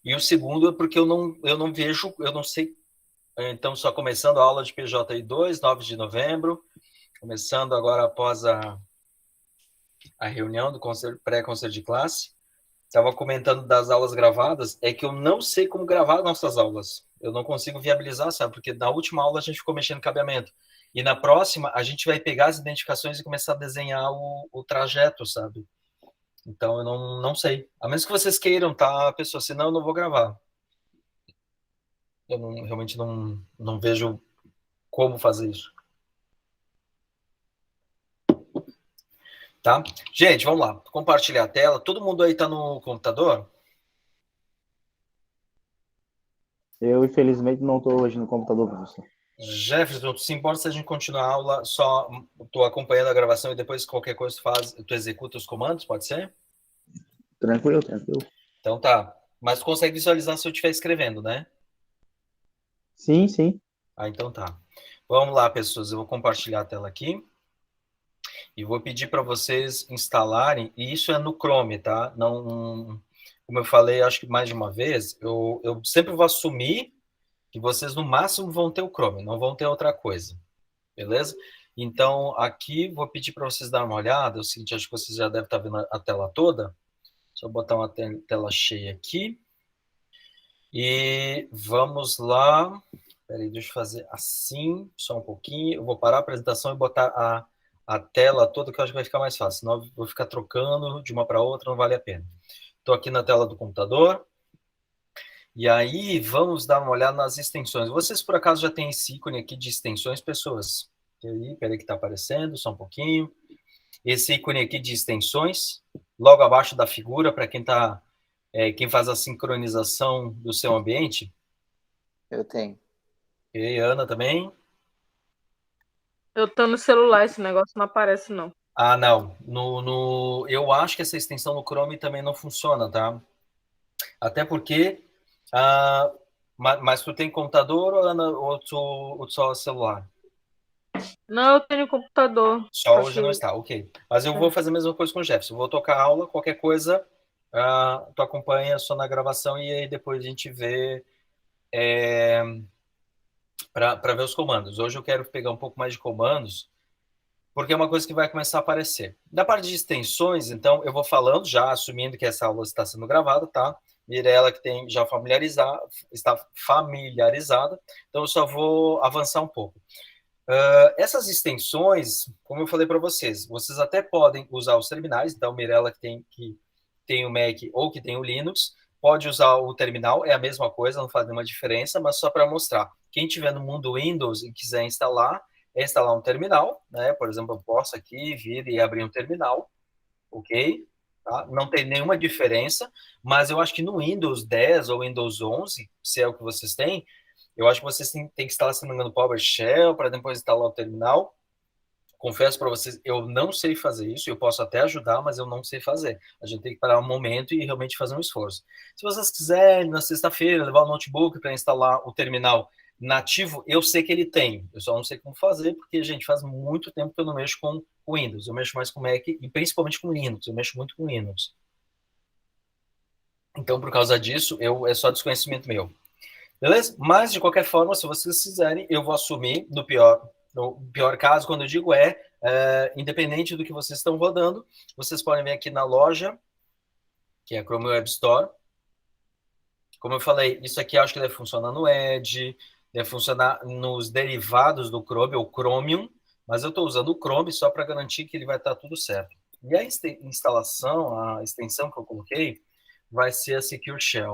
E o segundo é porque eu não vejo, eu não sei. Então, só começando a aula de PJI 2, 9 de novembro, começando agora após a reunião do pré-conselho de classe. Estava comentando das aulas gravadas, é que eu não sei como gravar nossas aulas. Eu não consigo viabilizar, sabe? Porque na última aula a gente ficou mexendo no cabeamento. E na próxima a gente vai pegar as identificações e começar a desenhar o trajeto, sabe? Então eu não sei. A menos que vocês queiram, tá, pessoal? Senão eu não vou gravar. Eu realmente não vejo como fazer isso. Tá? Gente, vamos lá. Compartilhar a tela. Todo mundo aí tá no computador? Eu, infelizmente, não estou hoje no computador, professor. Jefferson, se importa se a gente continuar a aula, só estou acompanhando a gravação e depois qualquer coisa tu executa os comandos, pode ser? Tranquilo, tranquilo. Então tá. Mas tu consegue visualizar se eu estiver escrevendo, né? Sim, sim. Ah, então tá. Vamos lá, pessoas. Eu vou compartilhar a tela aqui e vou pedir para vocês instalarem, e isso é no Chrome, tá? Não, como eu falei, acho que mais de uma vez, eu sempre vou assumir que vocês no máximo vão ter o Chrome, não vão ter outra coisa. Beleza? Então, aqui vou pedir para vocês darem uma olhada. É o seguinte, acho que vocês já devem estar vendo a tela toda. Deixa eu botar uma tela cheia aqui. E vamos lá. Peraí, deixa eu fazer assim, só um pouquinho. Eu vou parar a apresentação e botar a tela toda, que eu acho que vai ficar mais fácil. Senão eu vou ficar trocando de uma para outra, não vale a pena. Estou aqui na tela do computador. E aí, vamos dar uma olhada nas extensões. Vocês, por acaso, já têm esse ícone aqui de extensões, pessoas? Peraí que está aparecendo, só um pouquinho. Esse ícone aqui de extensões, logo abaixo da figura, para quem faz a sincronização do seu ambiente. Eu tenho. E Ana também. Eu tô no celular, esse negócio não aparece, não. Ah, não. Eu acho que essa extensão no Chrome também não funciona, tá? Até porque. Ah, mas tu tem computador, Ana, ou só celular? Não, eu tenho computador. Só hoje não está, ok. Mas eu vou fazer a mesma coisa com o Jefferson. Eu vou tocar a aula, qualquer coisa, tu acompanha só na gravação e aí depois a gente vê para ver os comandos. Hoje eu quero pegar um pouco mais de comandos, porque é uma coisa que vai começar a aparecer. Da parte de extensões, então, eu vou falando, já assumindo que essa aula está sendo gravada, tá? Mirella que está familiarizada, então eu só vou avançar um pouco. Essas extensões, como eu falei para vocês até podem usar os terminais, então Mirella que tem o Mac ou que tem o Linux, pode usar o terminal, é a mesma coisa, não faz nenhuma diferença, mas só para mostrar. Quem tiver no mundo Windows e quiser instalar, é instalar um terminal, né? Por exemplo, eu posso aqui vir e abrir um terminal, ok? Tá? Não tem nenhuma diferença, mas eu acho que no Windows 10 ou Windows 11, se é o que vocês têm, eu acho que vocês têm que instalar, se não me engano, o PowerShell para depois instalar o terminal. Confesso para vocês, eu não sei fazer isso, eu posso até ajudar, mas eu não sei fazer. A gente tem que parar um momento e realmente fazer um esforço. Se vocês quiserem, na sexta-feira, levar o notebook para instalar o terminal nativo, eu sei que ele tem, eu só não sei como fazer, porque, gente, faz muito tempo que eu não mexo com Windows, eu mexo mais com Mac e principalmente com Linux, eu mexo muito com Linux. Então, por causa disso, é só desconhecimento meu. Beleza? Mas, de qualquer forma, se vocês quiserem, eu vou assumir, no pior caso, quando eu digo independente do que vocês estão rodando, vocês podem vir aqui na loja, que é a Chrome Web Store. Como eu falei, isso aqui acho que deve funcionar no Edge, deve funcionar nos derivados do Chrome, ou Chromium, mas eu estou usando o Chrome só para garantir que ele vai estar tudo certo. E a instalação, a extensão que eu coloquei, vai ser a Secure Shell.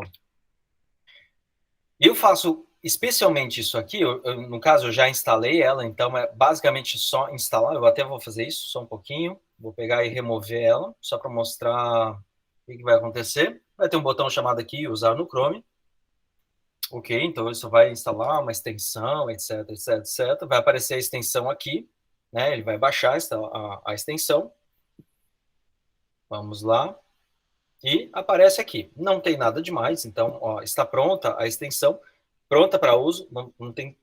Eu faço especialmente isso aqui, no caso eu já instalei ela, então é basicamente só instalar, eu até vou fazer isso só um pouquinho, vou pegar e remover ela, só para mostrar o que vai acontecer. Vai ter um botão chamado aqui, usar no Chrome, ok, então isso vai instalar uma extensão, etc, etc, etc, vai aparecer a extensão aqui, né, ele vai baixar a extensão, vamos lá, e aparece aqui, não tem nada demais, então ó, está pronta a extensão, pronta para uso, não tem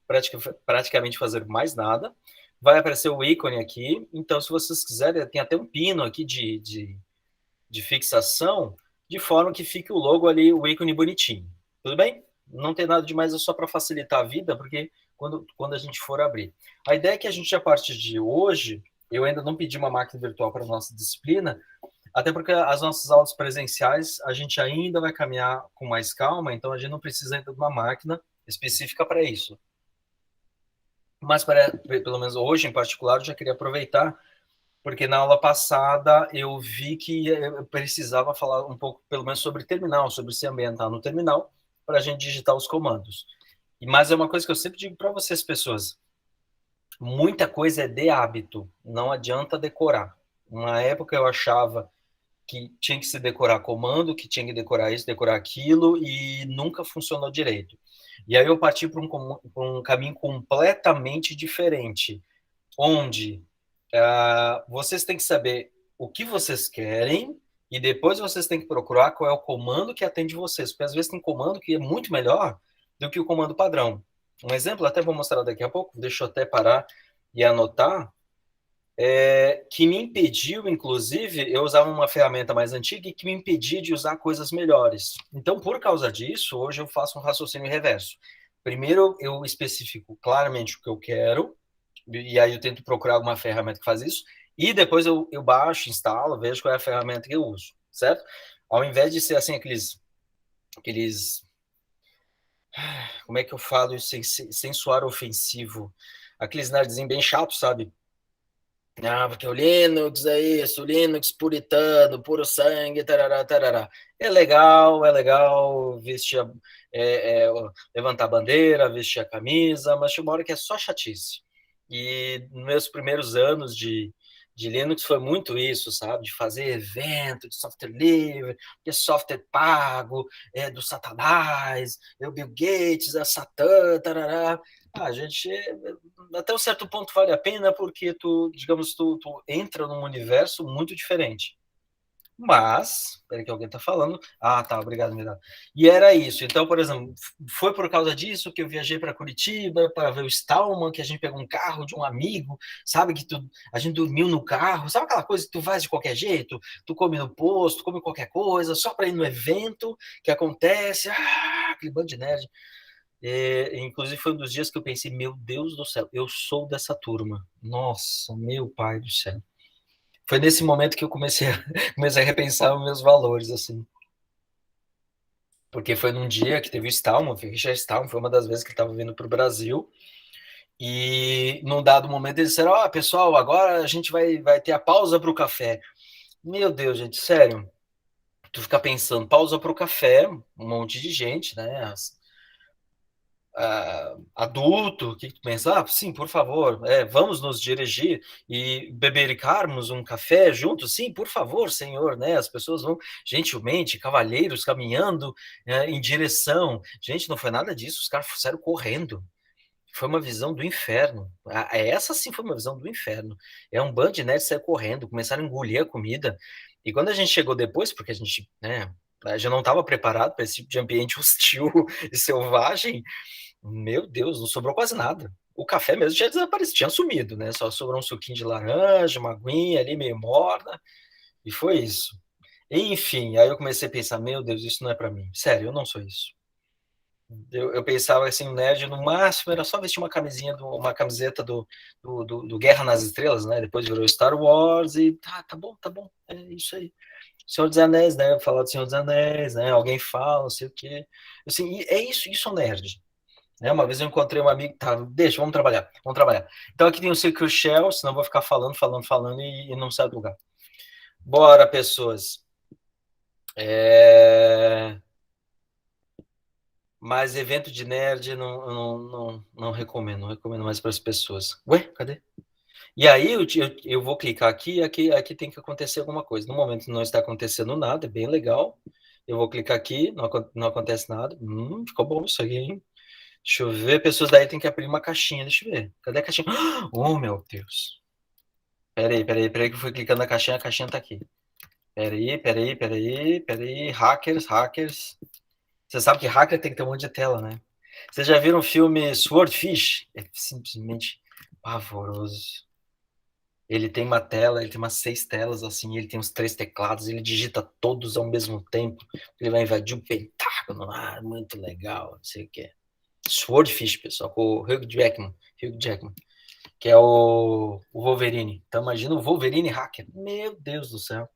praticamente fazer mais nada. Vai aparecer o ícone aqui, então se vocês quiserem, tem até um pino aqui de fixação, de forma que fique o logo ali, o ícone bonitinho, Tudo bem? Não tem nada demais, é só para facilitar a vida, porque quando a gente for abrir. A ideia é que a gente, a partir de hoje, eu ainda não pedi uma máquina virtual para a nossa disciplina, até porque as nossas aulas presenciais a gente ainda vai caminhar com mais calma, então a gente não precisa ainda de uma máquina específica para isso. Mas, pelo menos hoje, em particular, eu já queria aproveitar, porque na aula passada eu vi que eu precisava falar um pouco, pelo menos, sobre terminal, sobre se ambientar no terminal, para a gente digitar os comandos. Mas é uma coisa que eu sempre digo para vocês, pessoas, muita coisa é de hábito, não adianta decorar. Uma época eu achava que tinha que se decorar comando, que tinha que decorar isso, decorar aquilo, e nunca funcionou direito. E aí eu parti para um caminho completamente diferente, onde vocês têm que saber o que vocês querem e depois vocês têm que procurar qual é o comando que atende vocês, porque às vezes tem comando que é muito melhor do que o comando padrão. Um exemplo, até vou mostrar daqui a pouco, deixa eu até parar e anotar, que me impediu, inclusive, eu usava uma ferramenta mais antiga e que me impedia de usar coisas melhores. Então, por causa disso, hoje eu faço um raciocínio reverso. Primeiro, eu especifico claramente o que eu quero, e aí eu tento procurar alguma ferramenta que faz isso, e depois eu baixo, instalo, vejo qual é a ferramenta que eu uso, certo? Ao invés de ser assim, aqueles como é que eu falo isso sem soar ofensivo? Aqueles nerdzinhos bem chatos, sabe? Porque o Linux é isso, o Linux puritano, puro sangue, tarará, tarará. É legal vestir, levantar a bandeira, vestir a camisa, mas chega uma hora que é só chatice. E nos meus primeiros anos de Linux foi muito isso, sabe? De fazer evento de software livre, de software pago, do Satanás, o Bill Gates, a Satã, tarará. A gente, até um certo ponto vale a pena porque digamos, tu entra num universo muito diferente. Mas, peraí que alguém tá falando. Ah, tá, obrigado, Miranda. E era isso. Então, por exemplo, foi por causa disso que eu viajei para Curitiba para ver o Stallman, que a gente pegou um carro de um amigo, sabe? Que a gente dormiu no carro, sabe aquela coisa que tu faz de qualquer jeito? Tu come no posto, tu come qualquer coisa, só para ir no evento que acontece. Aquele bando de nerd. Inclusive foi um dos dias que eu pensei, meu Deus do céu, eu sou dessa turma. Nossa, meu pai do céu. Foi nesse momento que eu comecei a repensar os meus valores, assim. Porque foi num dia que teve o Stallman, o Richard Stallman, foi uma das vezes que ele estava vindo para o Brasil, e num dado momento eles disseram, pessoal, agora a gente vai ter a pausa para o café. Meu Deus, gente, sério. Tu fica pensando, pausa para o café, um monte de gente, né? Adulto, o que tu pensa? Sim, por favor, vamos nos dirigir e bebercarmos um café juntos? Sim, por favor, senhor, né? As pessoas vão gentilmente, cavalheiros caminhando em direção. Gente, não foi nada disso, os caras saíram correndo. Foi uma visão do inferno. Essa sim foi uma visão do inferno. É um bando de nerds saiu correndo, começaram a engolir a comida. E quando a gente chegou depois, porque a gente, né, já não estava preparado para esse tipo de ambiente hostil e selvagem, meu Deus, não sobrou quase nada. O café mesmo tinha desaparecido, tinha sumido, né? Só sobrou um suquinho de laranja, uma aguinha ali meio morna, e foi isso. Enfim, aí eu comecei a pensar, meu Deus, isso não é para mim. Sério, eu não sou isso. Eu pensava assim, o nerd no máximo era só vestir uma uma camiseta do Guerra nas Estrelas, né? Depois virou Star Wars e tá bom, é isso aí. Senhor dos Anéis, né? Falar do Senhor dos Anéis, né? Alguém fala, não sei o quê. Assim, é isso é um nerd. Né? Uma vez eu encontrei um amigo, deixa, vamos trabalhar. Então aqui tem o Circle Shell, senão eu vou ficar falando e não sai do lugar. Bora, pessoas. Mas evento de nerd não recomendo, não recomendo mais para as pessoas. Ué, cadê? E aí eu vou clicar aqui tem que acontecer alguma coisa. No momento não está acontecendo nada, é bem legal. Eu vou clicar aqui, não acontece nada. Ficou bom isso aqui, hein? Deixa eu ver, pessoas daí tem que abrir uma caixinha, deixa eu ver. Cadê a caixinha? Oh, meu Deus. Peraí, que eu fui clicando na caixinha, a caixinha tá aqui. Peraí. Hackers. Você sabe que hacker tem que ter um monte de tela, né? Vocês já viram o filme Swordfish? É simplesmente pavoroso. Ele tem uma tela, ele tem umas 6 telas, assim, ele tem uns 3 teclados, ele digita todos ao mesmo tempo, ele vai invadir o Pentágono, muito legal, não sei o que. Swordfish, pessoal, com o Hugh Jackman, que é o Wolverine. Então imagina o Wolverine hacker. Meu Deus do céu.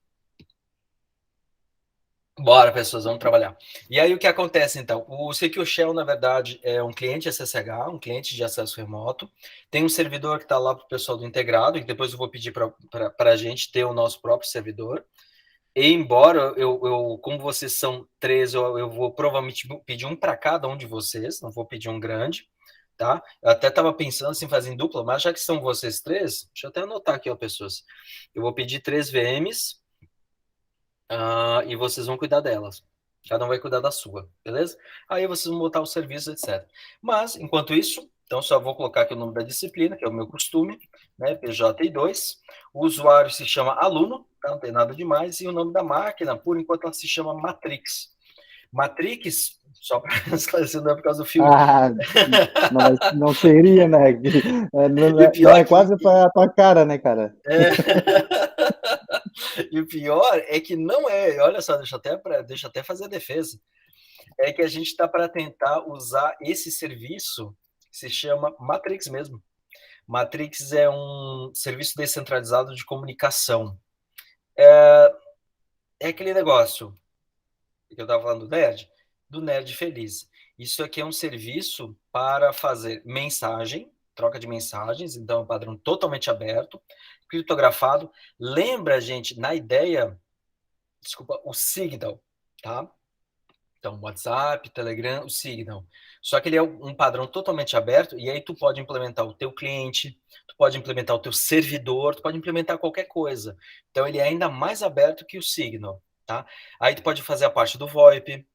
Bora, pessoas, vamos trabalhar. E aí o que acontece, então? O Secure Shell, na verdade, é um cliente SSH, um cliente de acesso remoto. Tem um servidor que está lá para o pessoal do integrado, e depois eu vou pedir para a gente ter o nosso próprio servidor. E embora como vocês são 3, eu vou provavelmente pedir um para cada um de vocês, não vou pedir um grande, tá? Eu até estava pensando assim, fazer em dupla, mas já que são vocês 3, deixa eu até anotar aqui, ó, pessoas. Eu vou pedir 3 VMs, e vocês vão cuidar delas. Cada um vai cuidar da sua, beleza? Aí vocês vão botar o serviço, etc. Mas, enquanto isso, então só vou colocar aqui o nome da disciplina, que é o meu costume, né? PJI2. O usuário se chama aluno, tá? Não tem nada demais. E o nome da máquina, por enquanto, ela se chama Matrix. Matrix, só para esclarecer, não é por causa do filme. Não seria, né? Não é quase para a tua cara, né, cara? E o pior é que não é, olha só, deixa até fazer a defesa, é que a gente está para tentar usar esse serviço, que se chama Matrix mesmo. Matrix é um serviço descentralizado de comunicação. É aquele negócio que eu estava falando do nerd feliz. Isso aqui é um serviço para fazer mensagem, troca de mensagens, então é um padrão totalmente aberto, criptografado. Lembra, gente, na ideia, desculpa, o Signal, tá? Então, WhatsApp, Telegram, o Signal. Só que ele é um padrão totalmente aberto, e aí tu pode implementar o teu cliente, tu pode implementar o teu servidor, tu pode implementar qualquer coisa. Então, ele é ainda mais aberto que o Signal, tá? Aí tu pode fazer a parte do VoIP,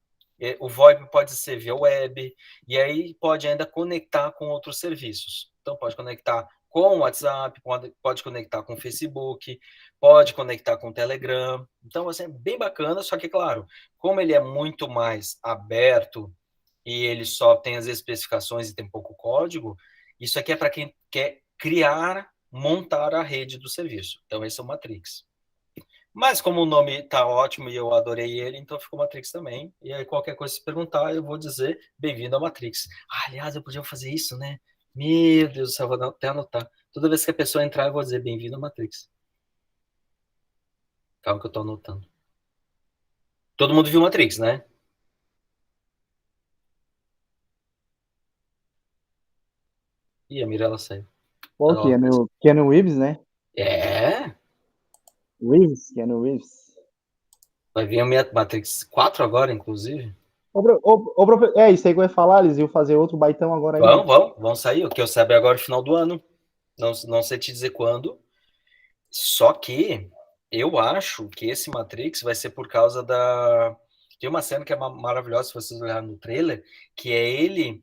o VoIP pode ser via web, e aí pode ainda conectar com outros serviços. Então, pode conectar com o WhatsApp, pode conectar com o Facebook, pode conectar com o Telegram. Então, assim, é bem bacana, só que, claro, como ele é muito mais aberto e ele só tem as especificações e tem pouco código, isso aqui é para quem quer criar, montar a rede do serviço. Então, esse é o Matrix. Mas como o nome tá ótimo e eu adorei ele, então ficou Matrix também. E aí qualquer coisa se perguntar, eu vou dizer bem-vindo a Matrix. Aliás, eu podia fazer isso, né? Meu Deus do céu, vou até anotar. Toda vez que a pessoa entrar, eu vou dizer bem-vindo a Matrix. Calma que eu tô anotando. Todo mundo viu Matrix, né? Ih, a Mirella saiu. Pô, Keanu Reeves, né? É? Keanu Reeves. Vai vir a Matrix 4 agora, inclusive. Isso aí que eu ia falar, eles iam fazer outro baitão agora aí. Vão sair. O que eu saber agora no final do ano. Não sei te dizer quando. Só que eu acho que esse Matrix vai ser por causa da... Tem uma cena que é maravilhosa, se vocês olharem no trailer, que é ele...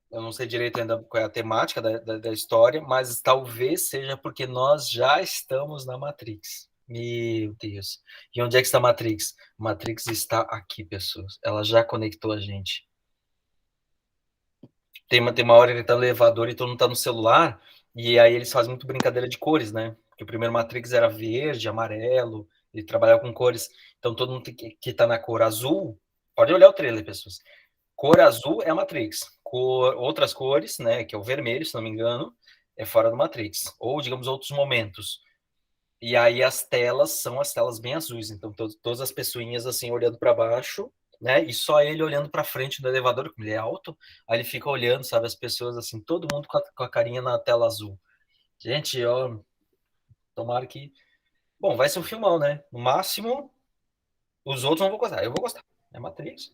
Eu não sei direito ainda qual é a temática da história, mas talvez seja porque nós já estamos na Matrix. Meu Deus. E onde é que está a Matrix? Matrix está aqui, pessoas. Ela já conectou a gente. Tem uma hora que ele tá no elevador e todo mundo tá no celular, e aí eles fazem muito brincadeira de cores, né? Porque o primeiro Matrix era verde, amarelo, ele trabalhava com cores. Então todo mundo que tá na cor azul, pode olhar o trailer, pessoas. Cor azul é a Matrix. Outras cores, né, que é o vermelho, se não me engano, é fora do Matrix. Ou, digamos, outros momentos. E aí as telas são as telas bem azuis. Então todas as pessoinhas assim olhando para baixo, né? E só ele olhando para frente do elevador, como ele é alto, aí ele fica olhando, sabe, as pessoas assim, todo mundo com a carinha na tela azul. Gente, ó, tomara que... Bom, vai ser um filmão, né? No máximo, os outros não vão gostar. Eu vou gostar. É Matrix.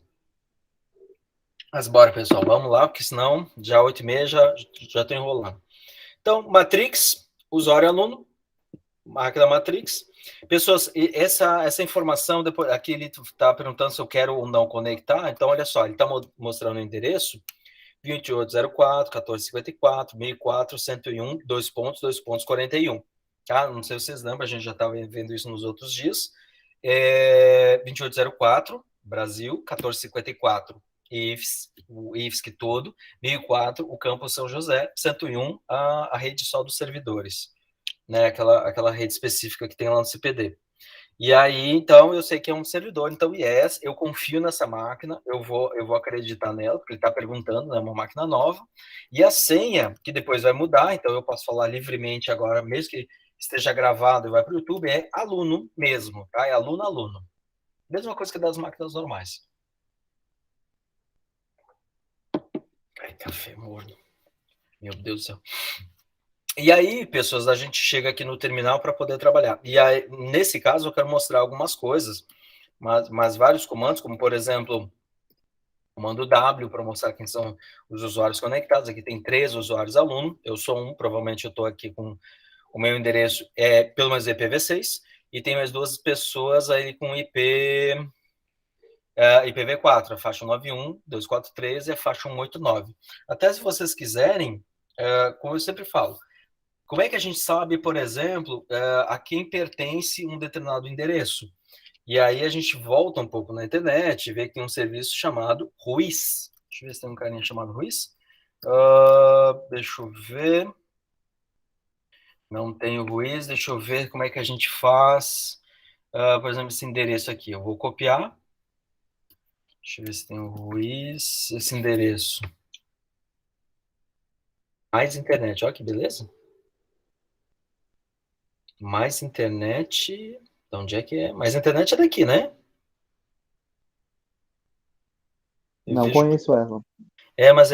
Mas bora, pessoal, vamos lá, porque senão já 8h30 já tô enrolando. Então, Matrix, usuário aluno, máquina Matrix. Pessoas, essa informação, depois aqui ele está perguntando se eu quero ou não conectar. Então, olha só, ele está mostrando o endereço 2804, 1454, 1004, 101, 2.41. Tá? Não sei se vocês lembram, a gente já estava vendo isso nos outros dias. 2804, Brasil, 1454, IFSC, o IFSC todo, 1004, o campus São José, 101, a rede só dos servidores, né? Aquela rede específica que tem lá no CPD. E aí, então, eu sei que é um servidor, então, yes, eu confio nessa máquina, eu vou acreditar nela, porque ele está perguntando, é uma máquina nova, e a senha, que depois vai mudar, então eu posso falar livremente agora, mesmo que esteja gravado e vai para o YouTube, é aluno mesmo, tá? É aluno. Mesma coisa que das máquinas normais. Ai, café morno. Meu Deus do céu. E aí, pessoas, a gente chega aqui no terminal para poder trabalhar. E aí, nesse caso, eu quero mostrar algumas coisas, mas vários comandos, como, por exemplo, comando W, para mostrar quem são os usuários conectados. Aqui tem 3 usuários aluno, eu sou um, provavelmente eu estou aqui com o meu endereço, pelo menos IPv6, e tem mais 2 pessoas aí com IPv4, a faixa 91, 243 e a faixa 189. Até se vocês quiserem, como eu sempre falo, como é que a gente sabe, por exemplo, a quem pertence um determinado endereço? E aí a gente volta um pouco na internet e vê que tem um serviço chamado Ruiz. Deixa eu ver se tem um carinha chamado Ruiz. Deixa eu ver. Não tem o Ruiz. Deixa eu ver como é que a gente faz. Por exemplo, esse endereço aqui. Eu vou copiar. Deixa eu ver se tem o Ruiz. Esse endereço. Mais internet. Olha que beleza. Mais internet. De onde é que é? Mais internet é daqui, né? Não conheço ela. Mas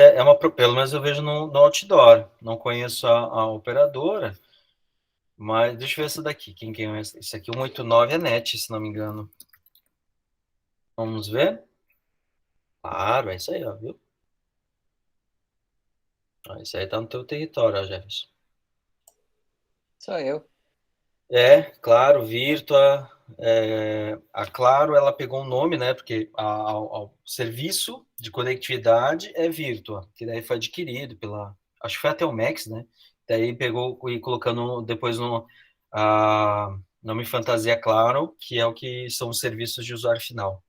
pelo menos eu vejo no outdoor. Não conheço a operadora, mas deixa eu ver essa daqui. Quem é essa? Isso aqui, 189 é NET, se não me engano. Vamos ver. Claro, é isso aí, ó, viu? Isso aí tá no teu território, ó, Jefferson. Sou eu. Claro, Virtua. A Claro, ela pegou um nome, né? Porque o serviço de conectividade é Virtua, que daí foi adquirido pela... Acho que foi até o Max, né? Daí pegou e colocando depois no nome Fantasia Claro, que é o que são os serviços de usuário final.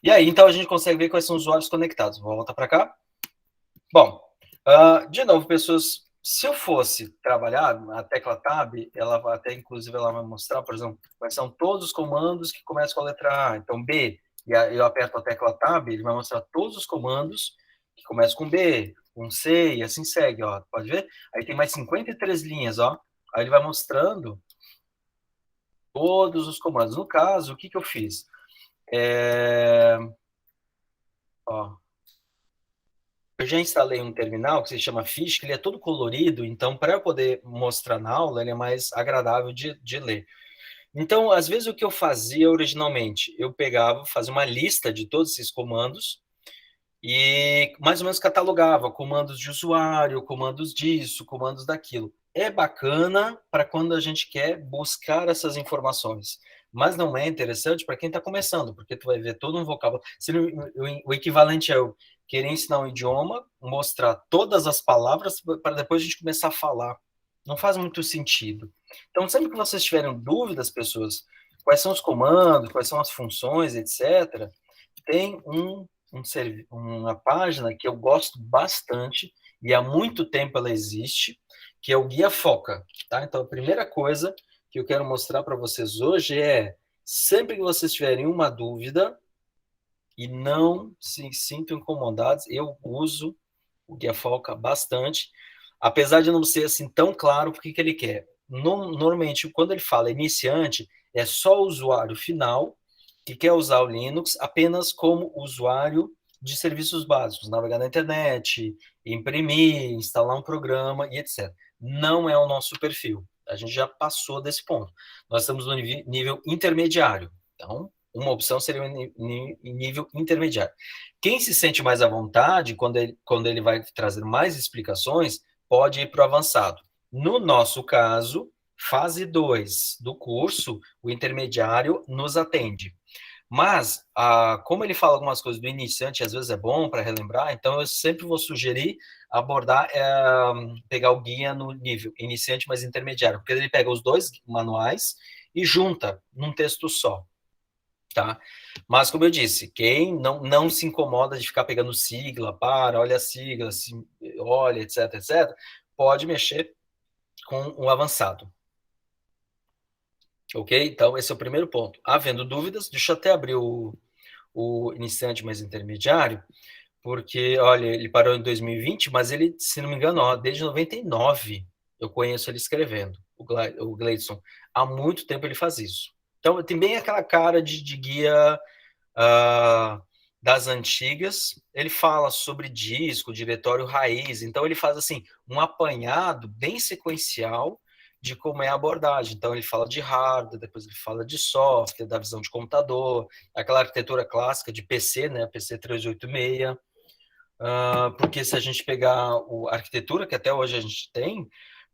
E aí, então, a gente consegue ver quais são os usuários conectados. Vou voltar para cá. Bom, de novo, pessoas, se eu fosse trabalhar, a tecla Tab, ela vai até, inclusive, ela vai mostrar, por exemplo, quais são todos os comandos que começam com a letra A. Então, B, e eu aperto a tecla Tab, ele vai mostrar todos os comandos que começam com B, com C, e assim segue, ó. Pode ver? Aí tem mais 53 linhas, ó. Aí ele vai mostrando todos os comandos. No caso, o que eu fiz? Ó, eu já instalei um terminal que se chama Fish, que ele é todo colorido, então para eu poder mostrar na aula, ele é mais agradável de ler. Então, às vezes, o que eu fazia originalmente, eu pegava, fazia uma lista de todos esses comandos e mais ou menos catalogava comandos de usuário, comandos disso, comandos daquilo. É bacana para quando a gente quer buscar essas informações, mas não é interessante para quem está começando, porque tu vai ver todo um vocábulo. O equivalente é eu querer ensinar um idioma, mostrar todas as palavras para depois a gente começar a falar. Não faz muito sentido. Então, sempre que vocês tiverem dúvidas, pessoas, quais são os comandos, quais são as funções, etc., tem uma página que eu gosto bastante, e há muito tempo ela existe, que é o Guia Foca. Tá? Então, a primeira coisa que eu quero mostrar para vocês hoje é, sempre que vocês tiverem uma dúvida, e não se sintam incomodados, eu uso o Guia Foca bastante, apesar de não ser assim tão claro o que ele quer. Normalmente, quando ele fala iniciante, é só o usuário final que quer usar o Linux apenas como usuário de serviços básicos, navegar na internet, imprimir, instalar um programa e etc. Não é o nosso perfil. A gente já passou desse ponto. Nós estamos no nível intermediário. Então, uma opção seria em nível intermediário. Quem se sente mais à vontade, quando ele vai trazer mais explicações, pode ir para o avançado. No nosso caso, fase 2 do curso, o intermediário nos atende. Mas, como ele fala algumas coisas do iniciante, às vezes é bom para relembrar, então eu sempre vou sugerir abordar, pegar o guia no nível iniciante, mas intermediário, porque ele pega os dois manuais e junta num texto só. tá? Mas, como eu disse, quem não se incomoda de ficar pegando sigla, olha a sigla, olha, etc, etc, pode mexer com o avançado. Ok? Então, esse é o primeiro ponto. Havendo dúvidas, deixa eu até abrir o iniciante mais intermediário, porque, olha, ele parou em 2020, mas ele, se não me engano, ó, desde 99 eu conheço ele escrevendo, o Gleidson. Há muito tempo ele faz isso. Então, tem bem aquela cara de guia das antigas. Ele fala sobre disco, diretório raiz, então ele faz assim um apanhado bem sequencial de como é a abordagem. Então ele fala de hardware, depois ele fala de software, da visão de computador, aquela arquitetura clássica de PC, né, PC 386, porque se a gente pegar a arquitetura que até hoje a gente tem,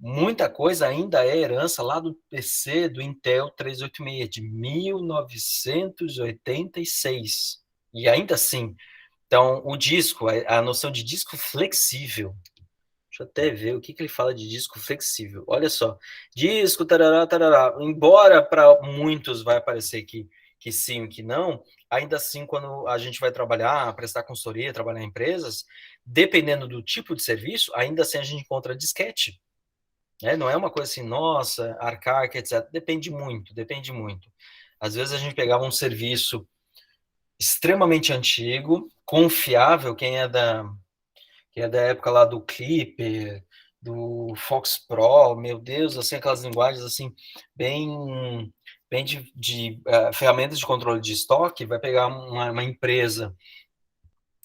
muita coisa ainda é herança lá do PC do Intel 386 de 1986. E ainda assim, então o disco, a noção de disco flexível. Deixa eu até ver o que ele fala de disco flexível. Olha só, disco, tarará, tarará. Embora para muitos vai parecer que sim, que não, ainda assim, quando a gente vai trabalhar, prestar consultoria, trabalhar em empresas, dependendo do tipo de serviço, ainda assim a gente encontra disquete. Né? Não é uma coisa assim, nossa, arcaica, etc. Depende muito, depende muito. Às vezes a gente pegava um serviço extremamente antigo, confiável, quem é da época lá do Clipper, do Fox Pro, meu Deus, assim, aquelas linguagens assim, bem de ferramentas de controle de estoque, vai pegar uma empresa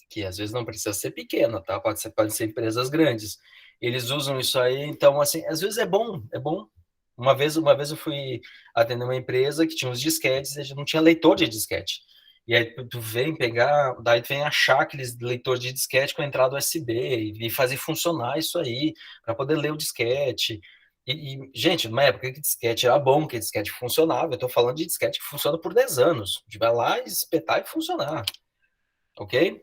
que às vezes não precisa ser pequena, tá? Pode ser empresas grandes. Eles usam isso aí, então, assim, às vezes é bom, é bom. Uma vez eu fui atender uma empresa que tinha uns disquetes e a gente não tinha leitor de disquete. E aí tu vem pegar, daí tu vem achar aqueles leitor de disquete com entrada USB e fazer funcionar isso aí para poder ler o disquete. Gente, numa época que disquete era bom, que disquete funcionava, eu tô falando de disquete que funciona por 10 anos. A gente vai lá, espetar e funcionar. Ok?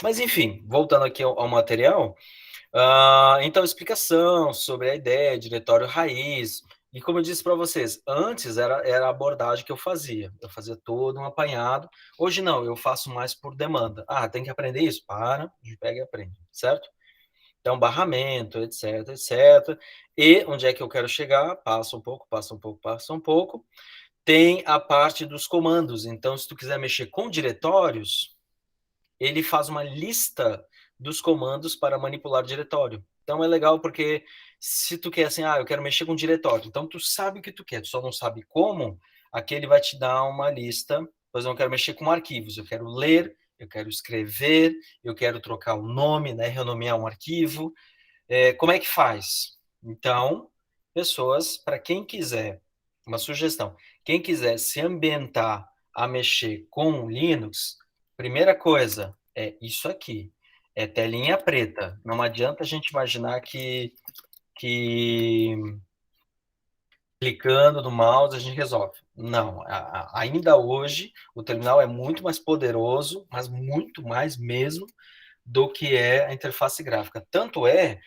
Mas enfim, voltando aqui ao material, então explicação sobre a ideia, diretório raiz, e como eu disse para vocês, antes era a abordagem que eu fazia todo um apanhado, hoje não, eu faço mais por demanda. Tem que aprender isso? A gente pega e aprende, certo? Então, barramento, etc, etc. E onde é que eu quero chegar? Passa um pouco, passa um pouco, passa um pouco. Tem a parte dos comandos, então se tu quiser mexer com diretórios, ele faz uma lista dos comandos para manipular diretório. Então é legal porque se tu quer assim, eu quero mexer com diretório, então tu sabe o que tu quer, tu só não sabe como, aqui ele vai te dar uma lista, por exemplo, eu quero mexer com arquivos, eu quero ler, eu quero escrever, eu quero trocar o nome, né, renomear um arquivo, como é que faz? Então, pessoas, para quem quiser, uma sugestão, quem quiser se ambientar a mexer com Linux, primeira coisa é isso aqui, é telinha preta. Não adianta a gente imaginar que clicando no mouse a gente resolve. Não, ainda hoje o terminal é muito mais poderoso, mas muito mais mesmo, do que é a interface gráfica. Tanto é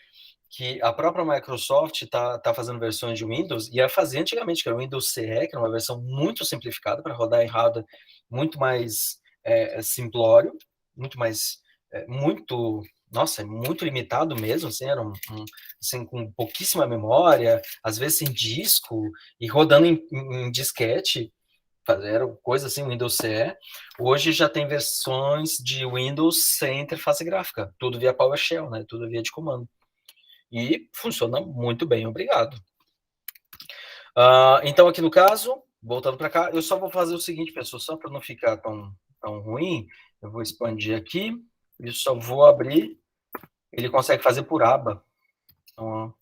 que a própria Microsoft está fazendo versões de Windows, e ia fazer antigamente, que era o Windows CE, que era uma versão muito simplificada para rodar em hardware muito mais simplório, muito mais, muito limitado mesmo, assim, era assim, com pouquíssima memória, às vezes sem disco, e rodando em disquete, era coisa assim, Windows CE. Hoje já tem versões de Windows sem interface gráfica, tudo via PowerShell, né? Tudo via de comando. E funciona muito bem, obrigado. Então, aqui no caso, voltando para cá, eu só vou fazer o seguinte, pessoal, só para não ficar tão ruim, eu vou expandir aqui, e só vou abrir, ele consegue fazer por aba. Então,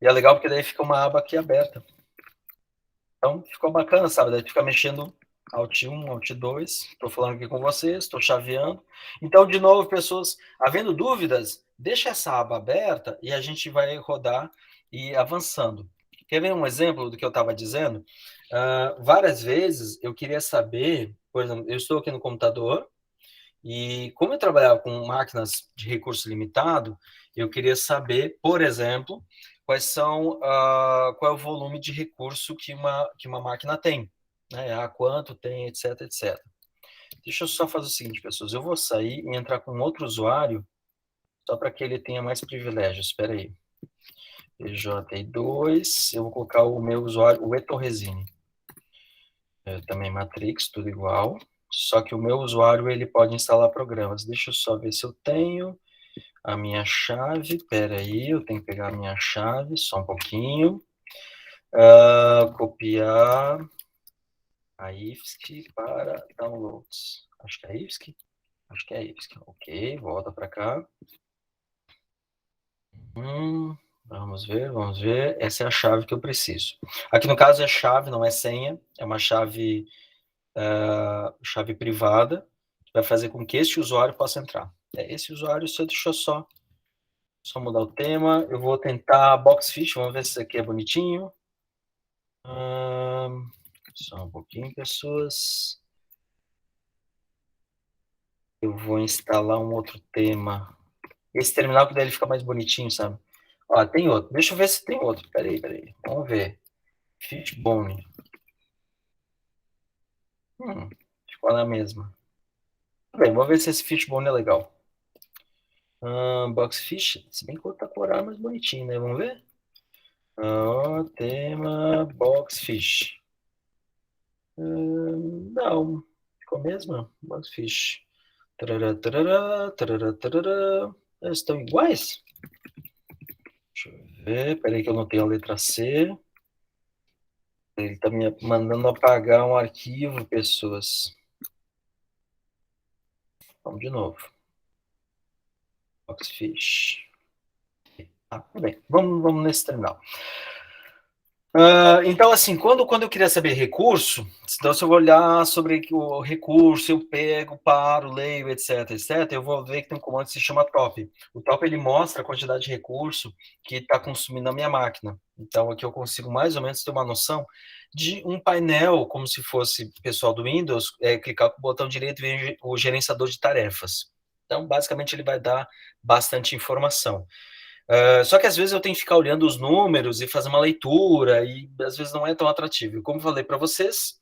e é legal porque daí fica uma aba aqui aberta. Então, ficou bacana, sabe? Daí fica mexendo Alt 1, Alt 2, estou falando aqui com vocês, estou chaveando. Então, de novo, pessoas, havendo dúvidas, deixa essa aba aberta e a gente vai rodar e avançando. Quer ver um exemplo do que eu estava dizendo? Várias vezes eu queria saber, por exemplo, eu estou aqui no computador e como eu trabalhava com máquinas de recurso limitado, eu queria saber, por exemplo, qual é o volume de recurso que uma máquina tem. né? Quanto tem, etc, etc. Deixa eu só fazer o seguinte, pessoas. Eu vou sair e entrar com outro usuário, só para que ele tenha mais privilégios. Espera aí. PJ2, eu vou colocar o meu usuário, o Etorresine. Também Matrix, tudo igual. Só que o meu usuário, ele pode instalar programas. Deixa eu só ver se eu tenho a minha chave. Espera aí, eu tenho que pegar a minha chave, só um pouquinho. Copiar a IFSC para downloads. Acho que é a IFSC? Acho que é a IFSC. Ok, volta para cá. Vamos ver, vamos ver. Essa é a chave que eu preciso. Aqui no caso é chave, não é senha. É uma chave, chave privada, que vai fazer com que este usuário possa entrar. Esse usuário, deixa eu só mudar o tema. Eu vou tentar Boxfish, vamos ver se isso aqui é bonitinho. Só um pouquinho, pessoas. Eu vou instalar um outro tema. Esse terminal que daí ele fica mais bonitinho, sabe? Ó, tem outro. Deixa eu ver se tem outro. Peraí. Vamos ver. Fishbone. Ficou na mesma. Bem, vamos ver se esse Fishbone é legal. Boxfish. Se bem que o outro tá com horário mais bonitinho, né? Vamos ver? Tema Boxfish. Não. Ficou mesmo? Boxfish. Tarará, tarará, tarará, tarará. Eles estão iguais? Deixa eu ver. Peraí que eu não tenho a letra C. Ele está me mandando apagar um arquivo, pessoas. Vamos de novo. Boxfish. Tudo bem. Vamos nesse terminal. Então, assim, quando eu queria saber recurso, então se eu vou olhar sobre o recurso, eu pego, paro, leio, etc, eu vou ver que tem um comando que se chama top. O top, ele mostra a quantidade de recurso que está consumindo a minha máquina. Então, aqui eu consigo mais ou menos ter uma noção de um painel, como se fosse pessoal do Windows, clicar com o botão direito e ver o gerenciador de tarefas. Então, basicamente, ele vai dar bastante informação. Só que às vezes eu tenho que ficar olhando os números e fazer uma leitura, e às vezes não é tão atrativo. E como falei para vocês,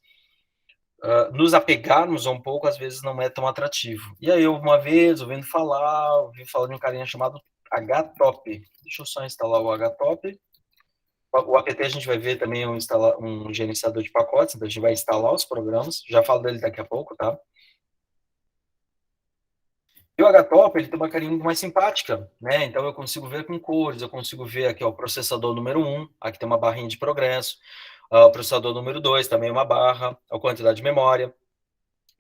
nos apegarmos um pouco, às vezes não é tão atrativo. E aí, uma vez, ouvi falar de um carinha chamado HTOP. Deixa eu só instalar o HTOP. O apt a gente vai ver também um gerenciador de pacotes, então a gente vai instalar os programas. Já falo dele daqui a pouco, tá? E o HTOP, ele tem uma carinha muito mais simpática, né? Então eu consigo ver com cores, eu consigo ver aqui ó, o processador número 1, aqui tem uma barrinha de progresso, o processador número 2, também uma barra, a quantidade de memória,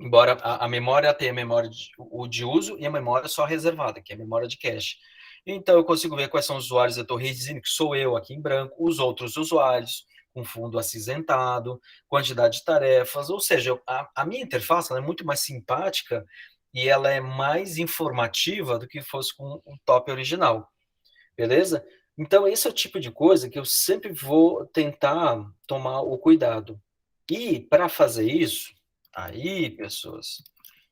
embora a memória tenha a memória de uso e a memória só reservada, que é a memória de cache. Então eu consigo ver quais são os usuários da Torresine, que sou eu aqui em branco, os outros usuários, com fundo acinzentado, quantidade de tarefas, ou seja, a minha interface é muito mais simpática e ela é mais informativa do que fosse com o top original, beleza? Então, esse é o tipo de coisa que eu sempre vou tentar tomar o cuidado. E, para fazer isso, aí, pessoas,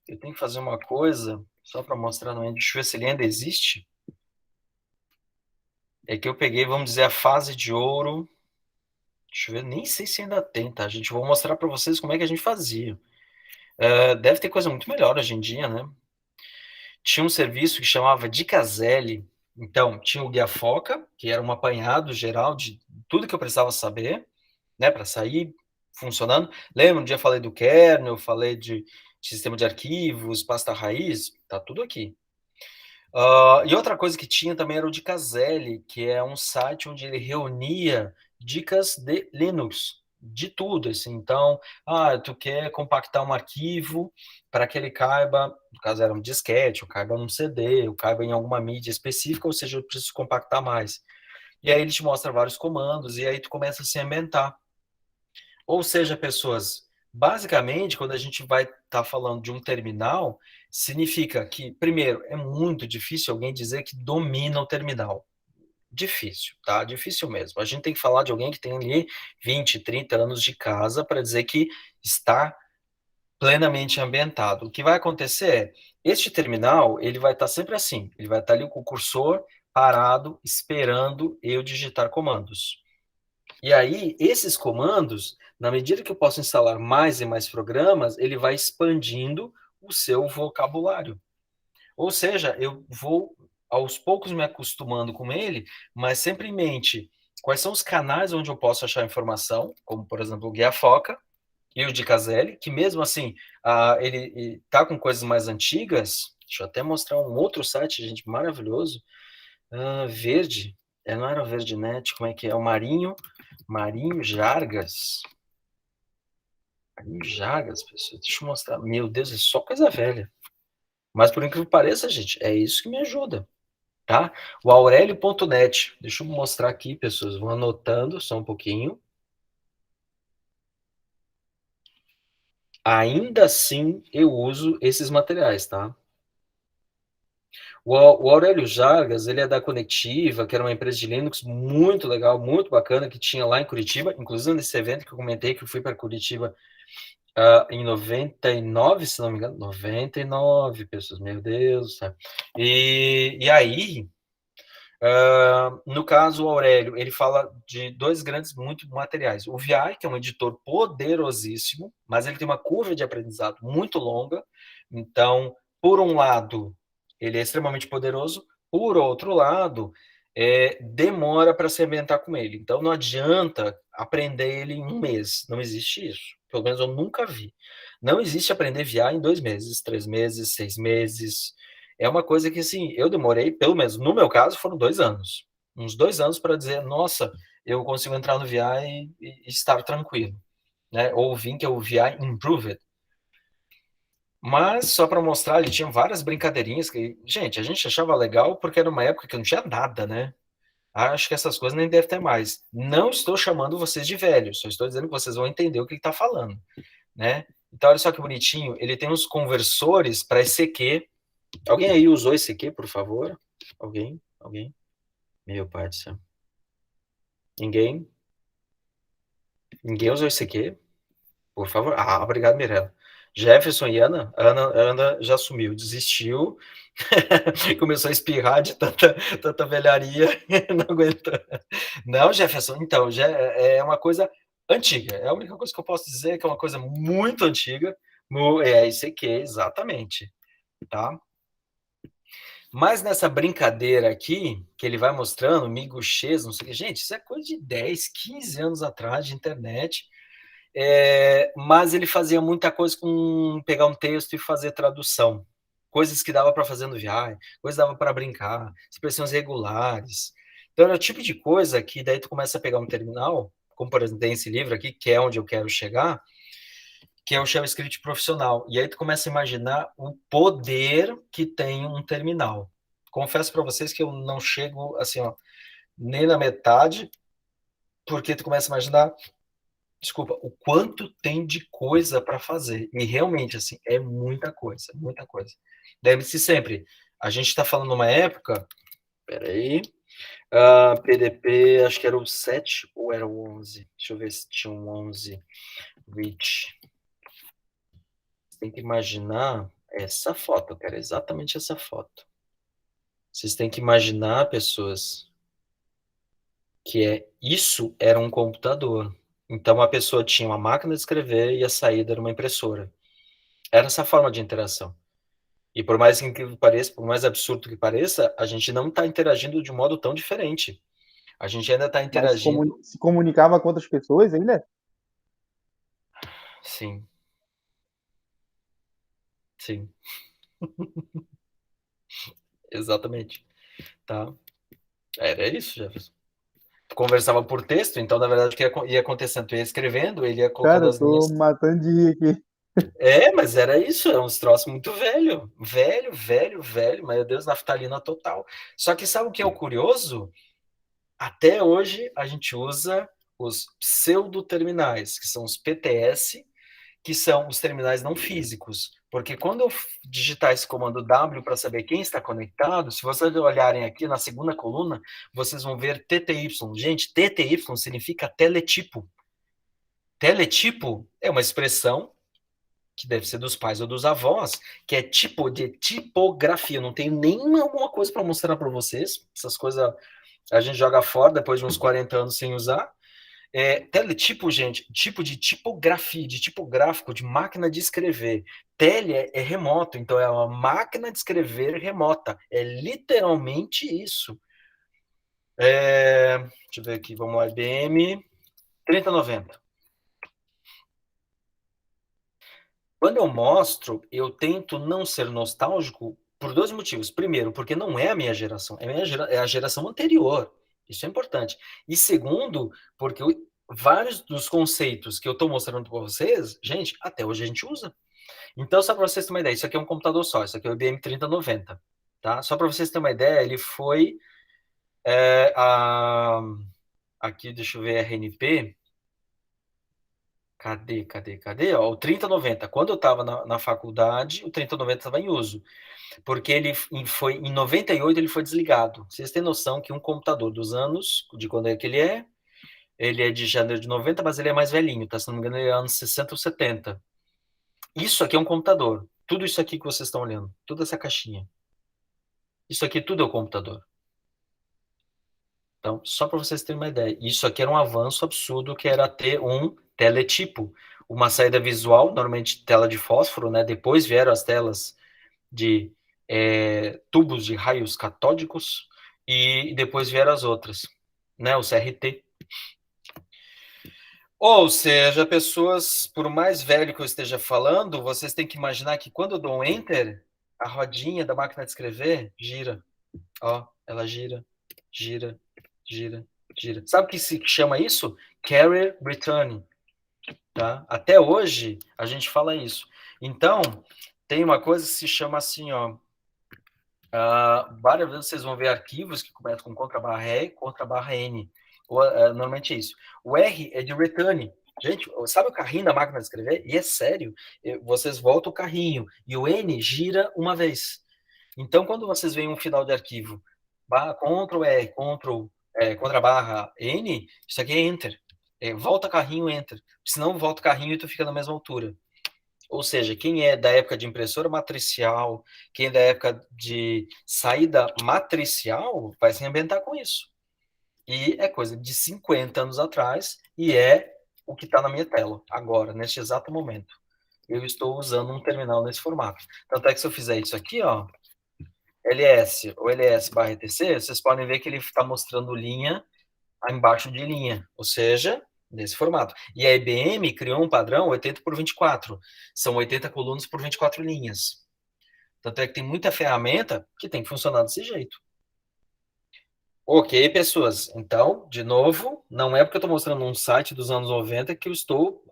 eu tenho que fazer uma coisa, só para mostrar no deixa eu ver se ele ainda existe. É que eu peguei, vamos dizer, a fase de ouro. Deixa eu ver, nem sei se ainda tem, tá, gente? Vou mostrar para vocês como é que a gente fazia. Deve ter coisa muito melhor hoje em dia, né? Tinha um serviço que chamava Dicaselle. Então, tinha o Guia Foca, que era um apanhado geral de tudo que eu precisava saber, né, para sair funcionando. Lembra, um dia eu falei do kernel, falei de sistema de arquivos, pasta raiz, tá tudo aqui. E outra coisa que tinha também era o Dicaselle, que é um site onde ele reunia dicas de Linux, de tudo, assim. Então, tu quer compactar um arquivo para que ele caiba, no caso era um disquete, ou caiba num CD, ou caiba em alguma mídia específica, ou seja, eu preciso compactar mais. E aí ele te mostra vários comandos, e aí tu começa a se ambientar. Ou seja, pessoas, basicamente, quando a gente vai estar falando de um terminal, significa que, primeiro, é muito difícil alguém dizer que domina o terminal. Difícil, tá? Difícil mesmo. A gente tem que falar de alguém que tem ali 20, 30 anos de casa para dizer que está plenamente ambientado. O que vai acontecer é, este terminal, ele vai estar sempre assim, ele vai estar ali com o cursor parado, esperando eu digitar comandos. E aí, esses comandos, Na medida que eu posso instalar mais e mais programas, ele vai expandindo o seu vocabulário. Ou seja, eu vou aos poucos me acostumando com ele, mas sempre em mente quais são os canais onde eu posso achar informação, como, por exemplo, o Guia Foca e o de Caselli, que mesmo assim, ele está com coisas mais antigas. Deixa eu até mostrar um outro site, gente, maravilhoso. Verde, não era o VerdeNet, como é que é? O Marinho Jargas. Marinho Jargas, pessoal, deixa eu mostrar. Meu Deus, é só coisa velha. Mas por incrível que pareça, gente, é isso que me ajuda, tá? O Aurélio.net, deixa eu mostrar aqui, pessoas, vão anotando só um pouquinho. Ainda assim, eu uso esses materiais, tá? O Aurélio Jargas, ele é da Conectiva, que era uma empresa de Linux muito legal, muito bacana, que tinha lá em Curitiba, inclusive nesse evento que eu comentei, que eu fui para Curitiba em 99, se não me engano, 99, pessoas, meu Deus do céu. E aí, no caso, o Aurélio, ele fala de dois grandes muito materiais. O VI, que é um editor poderosíssimo, mas ele tem uma curva de aprendizado muito longa. Então, por um lado, ele é extremamente poderoso. Por outro lado, demora para se ambientar com ele. Então, não adianta aprender ele em um mês. Não existe isso. Pelo menos eu nunca vi. Não existe aprender VI em 2 meses, 3 meses, 6 meses. É uma coisa que, assim, eu demorei, pelo menos no meu caso, foram 2 anos. Uns 2 anos para dizer, nossa, eu consigo entrar no VI e estar tranquilo, né? Ou vim que é o VI Improved. Mas, só para mostrar, ele tinha várias brincadeirinhas que, gente, a gente achava legal porque era uma época que não tinha nada, né? Acho que essas coisas nem deve ter mais. Não estou chamando vocês de velhos, só estou dizendo que vocês vão entender o que ele está falando, né? Então, olha só que bonitinho, ele tem uns conversores para ECQ. Alguém aí usou ECQ, por favor? Alguém? Alguém? Meu pai do céu. Ninguém? Ninguém usou ECQ? Por favor. Obrigado, Mirella. Jefferson e Ana? Ana já sumiu, desistiu. Começou a espirrar de tanta velharia. Não aguenta. Não, Jefferson, então, já é uma coisa antiga. É a única coisa que eu posso dizer que é uma coisa muito antiga. É ECQ, exatamente. Tá? Mas nessa brincadeira aqui, que ele vai mostrando, miguxês, não sei o que, gente, isso é coisa de 10, 15 anos atrás de internet, mas ele fazia muita coisa com pegar um texto e fazer tradução, coisas que dava para fazer no VI, coisas que dava para brincar, expressões regulares. Então era o tipo de coisa que daí tu começa a pegar um terminal, como por exemplo tem esse livro aqui, que é onde eu quero chegar, que é o JavaScript profissional. E aí tu começa a imaginar o poder que tem um terminal. Confesso para vocês que eu não chego assim, ó, nem na metade, porque tu começa a imaginar, desculpa, o quanto tem de coisa para fazer. E realmente, assim, é muita coisa, muita coisa. Lembre-se sempre, a gente está falando numa época, peraí, PDP, acho que era o 7 ou era o 11? Deixa eu ver se tinha um 11. Reach. Tem que imaginar essa foto, cara, exatamente essa foto. Vocês têm que imaginar, pessoas, que isso era um computador. Então a pessoa tinha uma máquina de escrever e a saída era uma impressora. Era essa forma de interação. E por mais incrível que pareça, por mais absurdo que pareça, a gente não está interagindo de um modo tão diferente. A gente ainda está Mas interagindo. se comunicava com outras pessoas ainda? Sim. Sim. Exatamente. Tá? Era isso, Jefferson. Conversava por texto, então, na verdade, o que ia acontecendo? Tu ia escrevendo, ele ia colocando Cara, eu as tô linhas. matando de rir aqui. Mas era isso, é uns troços muito velho. Velho, velho, velho, meu Deus, naftalina total. Só que sabe o que é o curioso? Até hoje a gente usa os pseudoterminais, que são os PTS, que são os terminais não físicos. Porque quando eu digitar esse comando W para saber quem está conectado, se vocês olharem aqui na segunda coluna, vocês vão ver TTY. Gente, TTY significa teletipo. Teletipo é uma expressão que deve ser dos pais ou dos avós, que é tipo de tipografia. Eu não tenho nenhuma coisa para mostrar para vocês. Essas coisas a gente joga fora depois de uns 40 anos sem usar. Teletipo, gente, tipo de tipografia, de tipográfico, de máquina de escrever. Tele é remoto, então é uma máquina de escrever remota. É literalmente isso. Deixa eu ver aqui, vamos lá, IBM 3090. Quando eu mostro, eu tento não ser nostálgico por dois motivos. Primeiro, porque não é a minha geração, é a geração anterior. Isso é importante. E segundo, porque vários dos conceitos que eu estou mostrando para vocês, gente, até hoje a gente usa. Então, só para vocês terem uma ideia, isso aqui é um computador só, isso aqui é o IBM 3090. Tá? Só para vocês terem uma ideia, ele foi aqui, deixa eu ver, RNP. Cadê? Ó, o 3090. Quando eu estava na faculdade, o 3090 estava em uso. Porque em 98 ele foi desligado. Vocês têm noção que um computador dos anos, de quando é que ele é de janeiro de 90, mas ele é mais velhinho, tá? Se não me engano, ele é anos 60 ou 70. Isso aqui é um computador. Tudo isso aqui que vocês estão olhando, toda essa caixinha. Isso aqui tudo é o computador. Então, só para vocês terem uma ideia, isso aqui era um avanço absurdo, que era ter um teletipo, uma saída visual, normalmente tela de fósforo, né? Depois vieram as telas de tubos de raios catódicos e depois vieram as outras, né? O CRT. Ou seja, pessoas, por mais velho que eu esteja falando, vocês têm que imaginar que quando eu dou um Enter, a rodinha da máquina de escrever gira. Ó, ela gira, gira, gira, gira. Sabe o que se chama isso? Carrier return. Tá? Até hoje, a gente fala isso. Então, tem uma coisa que se chama assim, ó. Várias vezes vocês vão ver arquivos que começam com contra/E, contra/N. Normalmente é isso. O R é de return. Gente, sabe o carrinho da máquina de escrever? E é sério. Vocês voltam o carrinho e o N gira uma vez. Então, quando vocês veem um final de arquivo, Ctrl+R, contra/N, isso aqui é Enter. Volta carrinho, Enter. Senão volta o carrinho e tu fica na mesma altura. Ou seja, quem é da época de impressora matricial, quem é da época de saída matricial, vai se reinventar com isso. E é coisa de 50 anos atrás, e é o que está na minha tela, agora, neste exato momento. Eu estou usando um terminal nesse formato. Tanto é que se eu fizer isso aqui, ó, LS ou LS/ETC, vocês podem ver que ele está mostrando linha embaixo de linha, ou seja, nesse formato. E a IBM criou um padrão 80 por 24. São 80 colunas por 24 linhas. Tanto é que tem muita ferramenta que tem que funcionar desse jeito. Ok, pessoas. Então, de novo, não é porque eu estou mostrando um site dos anos 90 que eu estou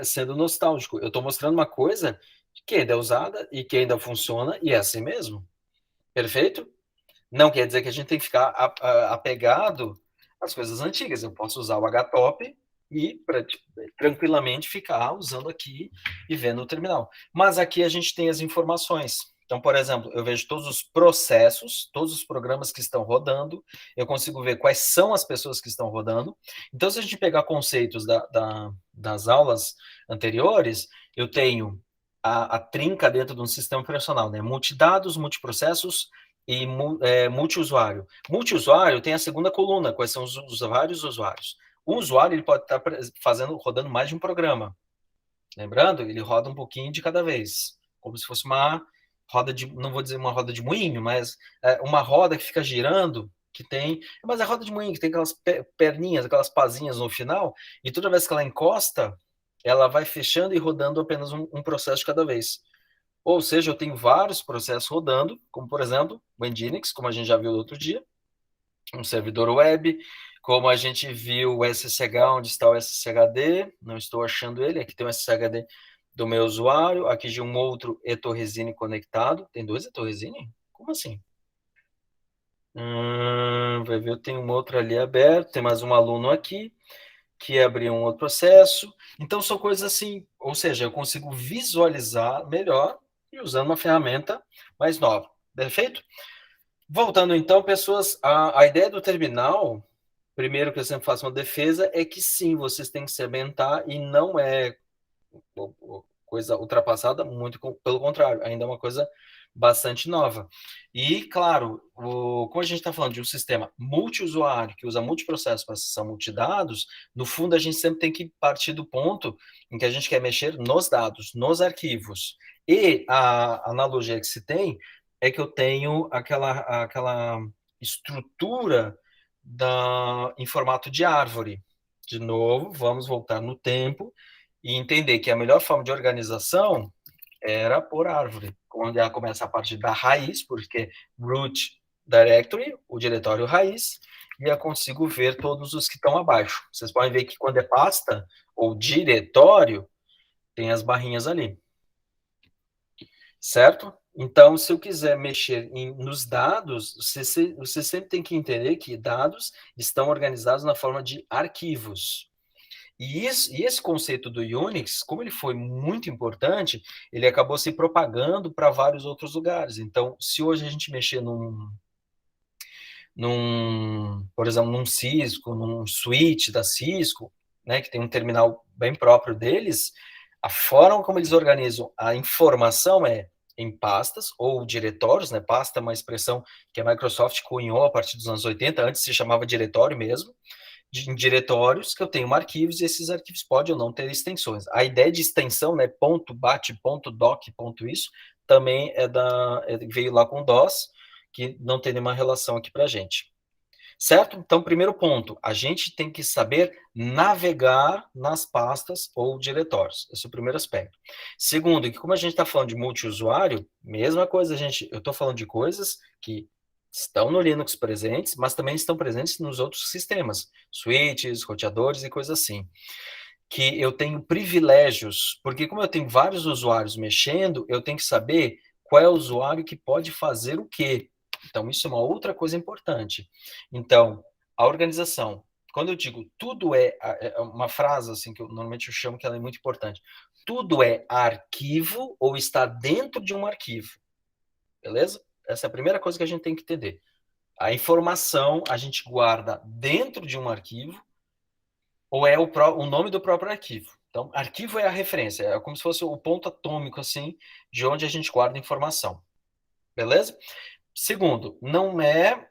sendo nostálgico. Eu estou mostrando uma coisa que ainda é usada e que ainda funciona, e é assim mesmo. Perfeito? Não quer dizer que a gente tem que ficar apegado às coisas antigas. Eu posso usar o HTOP e tranquilamente ficar usando aqui e vendo o terminal. Mas aqui a gente tem as informações. Então, por exemplo, eu vejo todos os processos, todos os programas que estão rodando, eu consigo ver quais são as pessoas que estão rodando. Então, se a gente pegar conceitos das aulas anteriores, eu tenho a trinca dentro de um sistema operacional, né? Multidados, multiprocessos e multiusuário. Multiusuário tem a segunda coluna, quais são os vários usuários. O usuário ele pode estar rodando mais de um programa. Lembrando, ele roda um pouquinho de cada vez, como se fosse uma roda de, não vou dizer uma roda de moinho, mas uma roda que fica girando, que tem, mas é roda de moinho, que tem aquelas perninhas, aquelas pazinhas no final, e toda vez que ela encosta, ela vai fechando e rodando apenas um processo de cada vez. Ou seja, eu tenho vários processos rodando, como por exemplo, o Nginx, como a gente já viu no outro dia, um servidor web, como a gente viu o SSH, onde está o SSHD, não estou achando ele, aqui tem o SSHD do meu usuário, aqui de um outro eTorrezine conectado, tem dois eTorrezine? Como assim? Vai ver, eu tenho um outro ali aberto, tem mais um aluno aqui, que abriu um outro processo, então são coisas assim, ou seja, eu consigo visualizar melhor e usando uma ferramenta mais nova, perfeito? Voltando então, pessoas, a ideia do terminal, primeiro que eu sempre faço uma defesa, é que sim, vocês têm que se ambientar e não é coisa ultrapassada, muito pelo contrário, ainda é uma coisa bastante nova. E, claro, como a gente está falando de um sistema multiusuário, que usa multiprocessos para acessar multidados, no fundo a gente sempre tem que partir do ponto em que a gente quer mexer nos dados, nos arquivos. E a analogia que se tem é que eu tenho aquela estrutura em formato de árvore. De novo, vamos voltar no tempo e entender que a melhor forma de organização era por árvore, onde ela começa a partir da raiz, porque root directory, o diretório raiz, e eu consigo ver todos os que estão abaixo. Vocês podem ver que quando é pasta ou diretório, tem as barrinhas ali. Certo? Então, se eu quiser mexer nos dados, você sempre tem que entender que dados estão organizados na forma de arquivos. E esse conceito do Unix, como ele foi muito importante, ele acabou se propagando para vários outros lugares. Então, se hoje a gente mexer por exemplo, num Cisco, num switch da Cisco, né, que tem um terminal bem próprio deles, a forma como eles organizam a informação é em pastas ou diretórios, né? Pasta é uma expressão que a Microsoft cunhou a partir dos anos 80, antes se chamava diretório mesmo, em diretórios que eu tenho arquivos e esses arquivos podem ou não ter extensões. A ideia de extensão, né, ponto .bat, ponto .doc, ponto isso, também veio lá com DOS, que não tem nenhuma relação aqui para a gente. Certo? Então, primeiro ponto, a gente tem que saber navegar nas pastas ou diretórios. Esse é o primeiro aspecto. Segundo, que como a gente está falando de multiusuário, mesma coisa, eu estou falando de coisas que estão no Linux presentes, mas também estão presentes nos outros sistemas, switches, roteadores e coisas assim. Que eu tenho privilégios, porque como eu tenho vários usuários mexendo, eu tenho que saber qual é o usuário que pode fazer o quê. Então, isso é uma outra coisa importante. Então, a organização, quando eu digo tudo é uma frase assim que eu normalmente chamo que ela é muito importante. Tudo é arquivo ou está dentro de um arquivo. Beleza? Essa é a primeira coisa que a gente tem que entender. A informação a gente guarda dentro de um arquivo ou é o nome do próprio arquivo. Então, arquivo é a referência, é como se fosse o ponto atômico assim de onde a gente guarda a informação. Beleza? Segundo, não é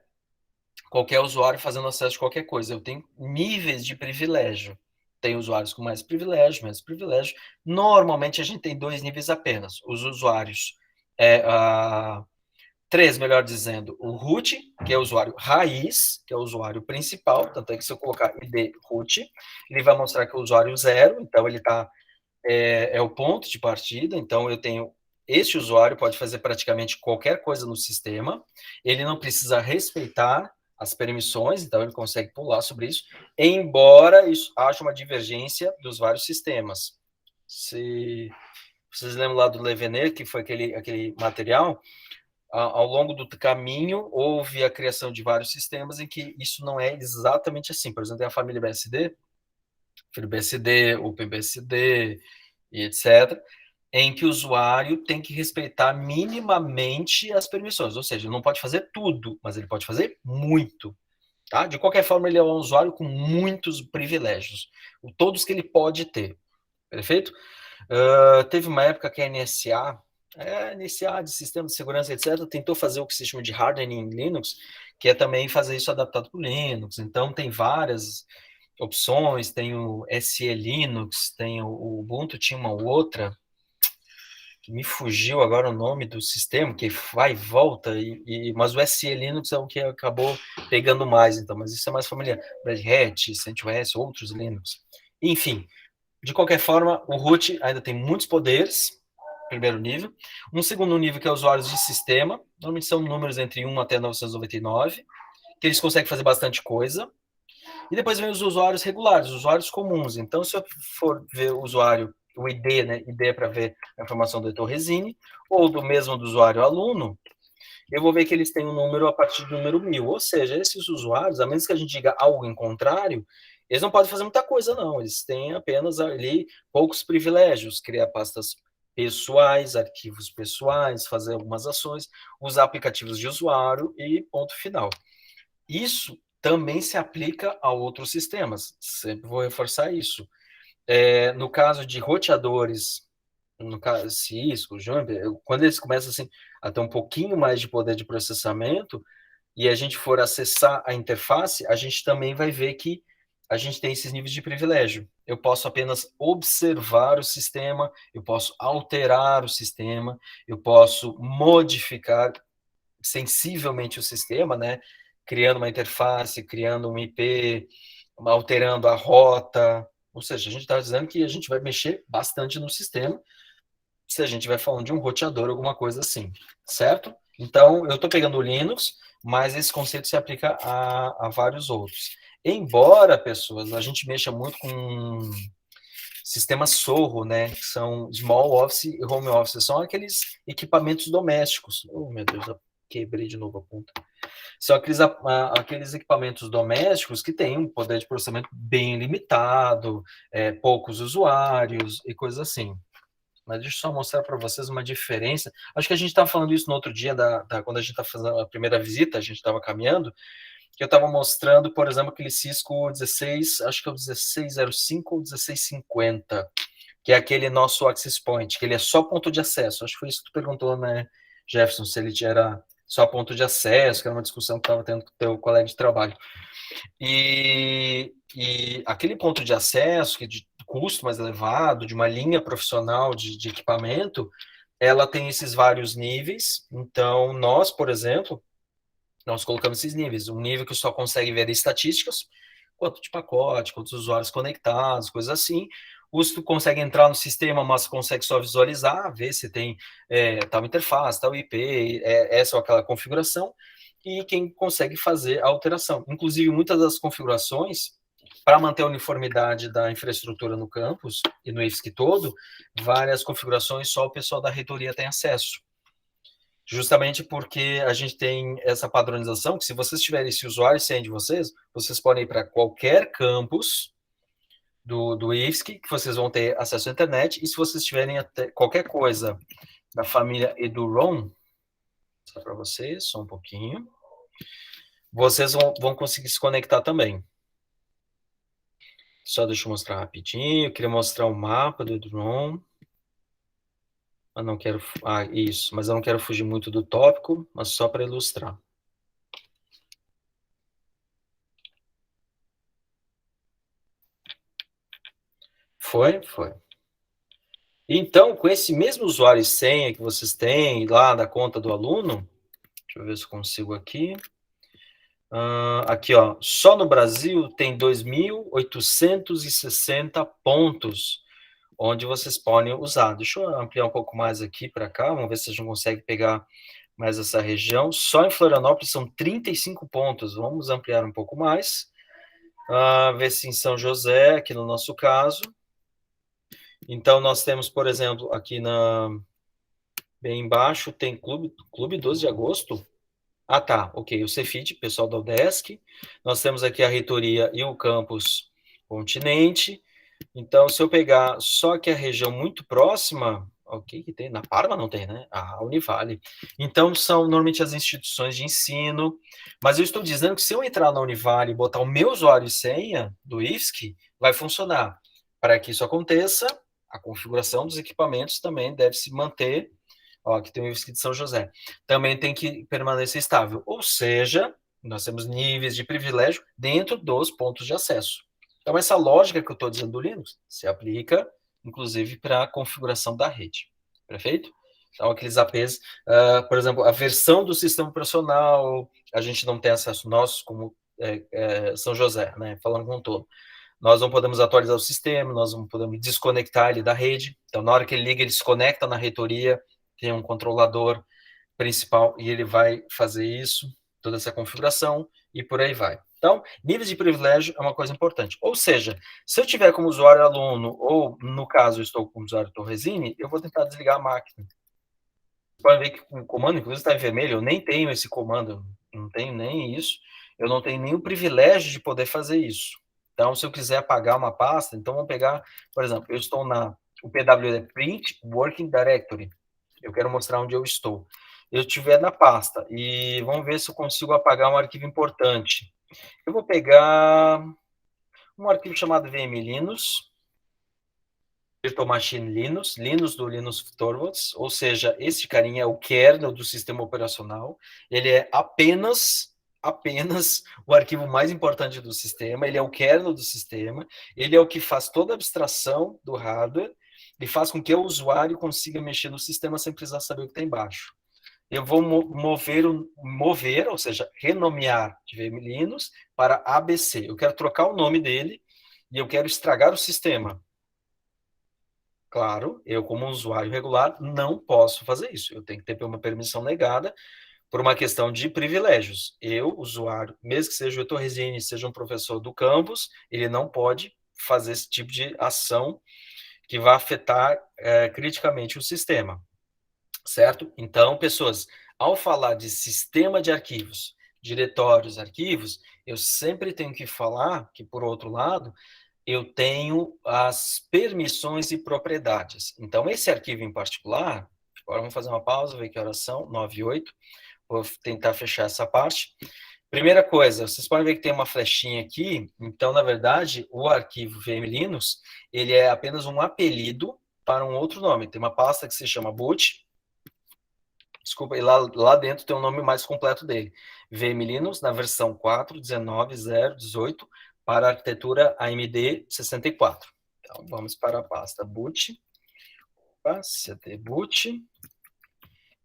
qualquer usuário fazendo acesso de qualquer coisa. Eu tenho níveis de privilégio. Tem usuários com mais privilégio, menos privilégio. Normalmente, a gente tem 2 níveis apenas. Os usuários, três, melhor dizendo, o root, que é o usuário raiz, que é o usuário principal. Tanto é que se eu colocar id root, ele vai mostrar que é o usuário 0. Então, ele é o ponto de partida. Então, eu tenho este usuário pode fazer praticamente qualquer coisa no sistema, ele não precisa respeitar as permissões, então ele consegue pular sobre isso, embora isso haja uma divergência dos vários sistemas. Se vocês lembram lá do Levener, que foi aquele material, ao longo do caminho houve a criação de vários sistemas em que isso não é exatamente assim. Por exemplo, tem a família BSD, FreeBSD, OpenBSD e etc., em que o usuário tem que respeitar minimamente as permissões, ou seja, ele não pode fazer tudo, mas ele pode fazer muito. Tá? De qualquer forma, ele é um usuário com muitos privilégios, todos que ele pode ter. Perfeito? Teve uma época que a NSA de Sistema de Segurança, etc., tentou fazer o que se chama de hardening em Linux, que é também fazer isso adaptado para o Linux. Então, tem várias opções, tem o SE Linux, tem o Ubuntu, tinha uma outra, que me fugiu agora o nome do sistema, que vai e volta, mas o SE Linux é o que acabou pegando mais, então, mas isso é mais familiar. Red Hat, CentOS, outros Linux. Enfim, de qualquer forma, o root ainda tem muitos poderes, primeiro nível. Um segundo nível, que é usuários de sistema, normalmente são números entre 1 até 999, que eles conseguem fazer bastante coisa. E depois vem os usuários regulares, os usuários comuns. Então, se eu for ver o usuário, o ID, né? ID é para ver a informação do Heitor Resine, ou do mesmo do usuário aluno, eu vou ver que eles têm um número a partir do número 1000. Ou seja, esses usuários, a menos que a gente diga algo em contrário, eles não podem fazer muita coisa, não. Eles têm apenas ali poucos privilégios, criar pastas pessoais, arquivos pessoais, fazer algumas ações, usar aplicativos de usuário e ponto final. Isso também se aplica a outros sistemas. Sempre vou reforçar isso. No caso de roteadores no caso, Cisco, Juniper, quando eles começam assim, a ter um pouquinho mais de poder de processamento, e a gente for acessar a interface, a gente também vai ver que a gente tem esses níveis de privilégio. Eu posso apenas observar o sistema, eu posso alterar o sistema, eu posso modificar sensivelmente o sistema, né? Criando uma interface, criando um IP, alterando a rota. Ou seja, a gente está dizendo que a gente vai mexer bastante no sistema se a gente estiver falando de um roteador, alguma coisa assim, certo? Então, eu estou pegando o Linux, mas esse conceito se aplica a vários outros. Embora, pessoas, a gente mexa muito com sistemas SOHO, né, que são Small Office e Home Office, são aqueles equipamentos domésticos. Oh, meu Deus, eu quebrei de novo a ponta. São aqueles equipamentos domésticos que têm um poder de processamento bem limitado, poucos usuários e coisas assim. Mas deixa eu só mostrar para vocês uma diferença. Acho que a gente estava falando isso no outro dia, quando a gente estava fazendo a primeira visita, a gente estava caminhando, que eu estava mostrando, por exemplo, aquele Cisco 16, acho que é o 1605 ou 1650, que é aquele nosso access point, que ele é só ponto de acesso. Acho que foi isso que tu perguntou, né, Jefferson, se ele era só ponto de acesso, que era uma discussão que estava tendo com o teu colega de trabalho. E aquele ponto de acesso, que de custo mais elevado, de uma linha profissional de equipamento, ela tem esses vários níveis. Então, nós, por exemplo, nós colocamos esses níveis. Um nível que só consegue ver estatísticas, quanto de pacote, quantos usuários conectados, coisas assim. Os que consegue entrar no sistema, mas consegue só visualizar, ver se tem tal interface, tal IP, essa ou aquela configuração, e quem consegue fazer a alteração. Inclusive, muitas das configurações, para manter a uniformidade da infraestrutura no campus e no IFSC todo, várias configurações só o pessoal da reitoria tem acesso. Justamente porque a gente tem essa padronização, que se vocês tiverem esse usuário sem de vocês, vocês podem ir para qualquer campus do IFSC, que vocês vão ter acesso à internet, e se vocês tiverem até qualquer coisa da família EduROM, só para vocês, só um pouquinho, vocês vão conseguir se conectar também. Só deixa eu mostrar rapidinho, eu queria mostrar o mapa do EduROM. Não quero... isso, mas eu não quero fugir muito do tópico, mas só para ilustrar. Foi? Foi. Então, com esse mesmo usuário e senha que vocês têm lá da conta do aluno, deixa eu ver se eu consigo aqui. Aqui, ó, só no Brasil tem 2.860 pontos onde vocês podem usar. Deixa eu ampliar um pouco mais aqui para cá, vamos ver se a gente consegue pegar mais essa região. Só em Florianópolis são 35 pontos, vamos ampliar um pouco mais. Ver se em São José, aqui no nosso caso. Então, nós temos, por exemplo, aqui bem embaixo, tem Clube 12 de Agosto. Tá, ok, o Cefid, pessoal da UDESC. Nós temos aqui a reitoria e o campus Continente. Então, se eu pegar só que a região muito próxima, ok, que tem, na Parma não tem, né? A Univale. Então, são normalmente as instituições de ensino, mas eu estou dizendo que se eu entrar na Univale e botar o meu usuário e senha do IFSC, vai funcionar. Para que isso aconteça, a configuração dos equipamentos também deve se manter. Ó, aqui tem o IFSC de São José. Também tem que permanecer estável. Ou seja, nós temos níveis de privilégio dentro dos pontos de acesso. Então, essa lógica que eu estou dizendo do Linux se aplica, inclusive, para a configuração da rede. Perfeito? Então, aqueles APs, por exemplo, a versão do sistema operacional, a gente não tem acesso nós, como São José, né? Falando com um todo. Nós não podemos atualizar o sistema, nós não podemos desconectar ele da rede. Então, na hora que ele liga, ele se conecta na reitoria, tem um controlador principal e ele vai fazer isso, toda essa configuração e por aí vai. Então, níveis de privilégio é uma coisa importante. Ou seja, se eu tiver como usuário aluno, ou no caso eu estou como usuário Torresini, eu vou tentar desligar a máquina. Vocês podem ver que o comando, inclusive, está em vermelho, eu nem tenho esse comando, não tenho nem isso, eu não tenho nenhum privilégio de poder fazer isso. Então, se eu quiser apagar uma pasta, então vamos pegar, por exemplo, eu estou o PWD Print Working Directory, eu quero mostrar onde eu estou. Eu estiver na pasta, e vamos ver se eu consigo apagar um arquivo importante. Eu vou pegar um arquivo chamado vmlinux. Virtual Machine Linux, Linux do Linus Torvalds, ou seja, esse carinha é o kernel do sistema operacional, ele é apenas o arquivo mais importante do sistema, ele é o kernel do sistema, ele é o que faz toda a abstração do hardware e faz com que o usuário consiga mexer no sistema sem precisar saber o que está embaixo. Eu vou mover, ou seja, renomear de VM Linux para ABC. Eu quero trocar o nome dele e eu quero estragar o sistema. Claro, eu como usuário regular não posso fazer isso. Eu tenho que ter uma permissão negada por uma questão de privilégios. Eu, usuário, mesmo que seja o Heitor Resine, seja um professor do campus, ele não pode fazer esse tipo de ação que vai afetar criticamente o sistema, certo? Então, pessoas, ao falar de sistema de arquivos, diretórios, arquivos, eu sempre tenho que falar que, por outro lado, eu tenho as permissões e propriedades. Então, esse arquivo em particular, agora vamos fazer uma pausa, ver que horas são, 9h08, vou tentar fechar essa parte. Primeira coisa, vocês podem ver que tem uma flechinha aqui, então, na verdade, o arquivo VM Linux, ele é apenas um apelido para um outro nome. Tem uma pasta que se chama boot, desculpa, e lá dentro tem um nome mais completo dele, VM Linux, na versão 4.19.0.18, para a arquitetura AMD 64. Então, vamos para a pasta boot, cd boot,